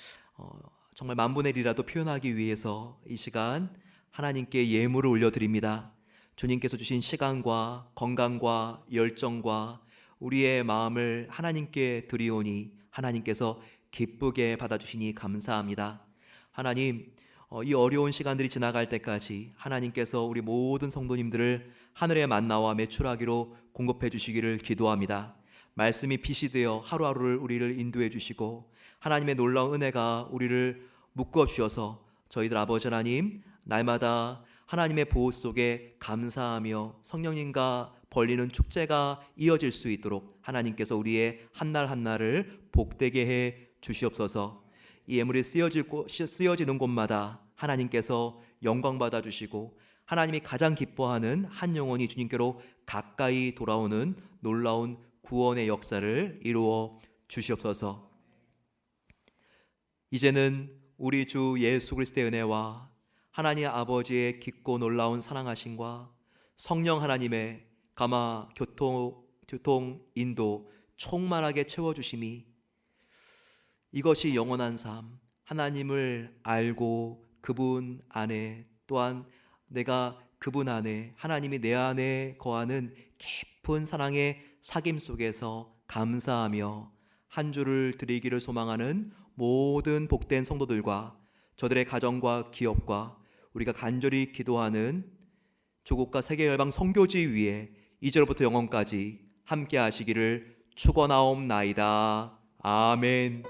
만분의 1이라도 표현하기 위해서 이 시간 하나님께 예물을 올려드립니다. 주님께서 주신 시간과 건강과 열정과 우리의 마음을 하나님께 드리오니 하나님께서 기쁘게 받아주시니 감사합니다. 하나님, 이 어려운 시간들이 지나갈 때까지 하나님께서 우리 모든 성도님들을 하늘의 만나와 메추라기로 공급해 주시기를 기도합니다. 말씀이 빛이 되어 하루하루를 우리를 인도해 주시고 하나님의 놀라운 은혜가 우리를 묶어 주셔서 저희들 아버지 하나님 날마다 하나님의 보호 속에 감사하며 성령님과 벌리는 축제가 이어질 수 있도록 하나님께서 우리의 한날 한날을 복되게 해 주시옵소서. 이 예물이 쓰여지는 곳마다 하나님께서 영광 받아 주시고 하나님이 가장 기뻐하는 한 영혼이 주님께로 가까이 돌아오는 놀라운 구원의 역사를 이루어 주시옵소서. 이제는 우리 주 예수 그리스도의 은혜와 하나님 아버지의 깊고 놀라운 사랑하심과 성령 하나님의 감화 교통 인도 충만하게 채워주심이 이것이 영원한 삶, 하나님을 알고 그분 안에 또한 내가 그분 안에 하나님이 내 안에 거하는 깊은 사랑의 사귐 속에서 감사하며 한 주를 드리기를 소망하는 모든 복된 성도들과 저들의 가정과 기업과 우리가 간절히 기도하는 조국과 세계 열방 선교지 위에 이제로부터 영원까지 함께 하시기를 축원하옵나이다. 아멘.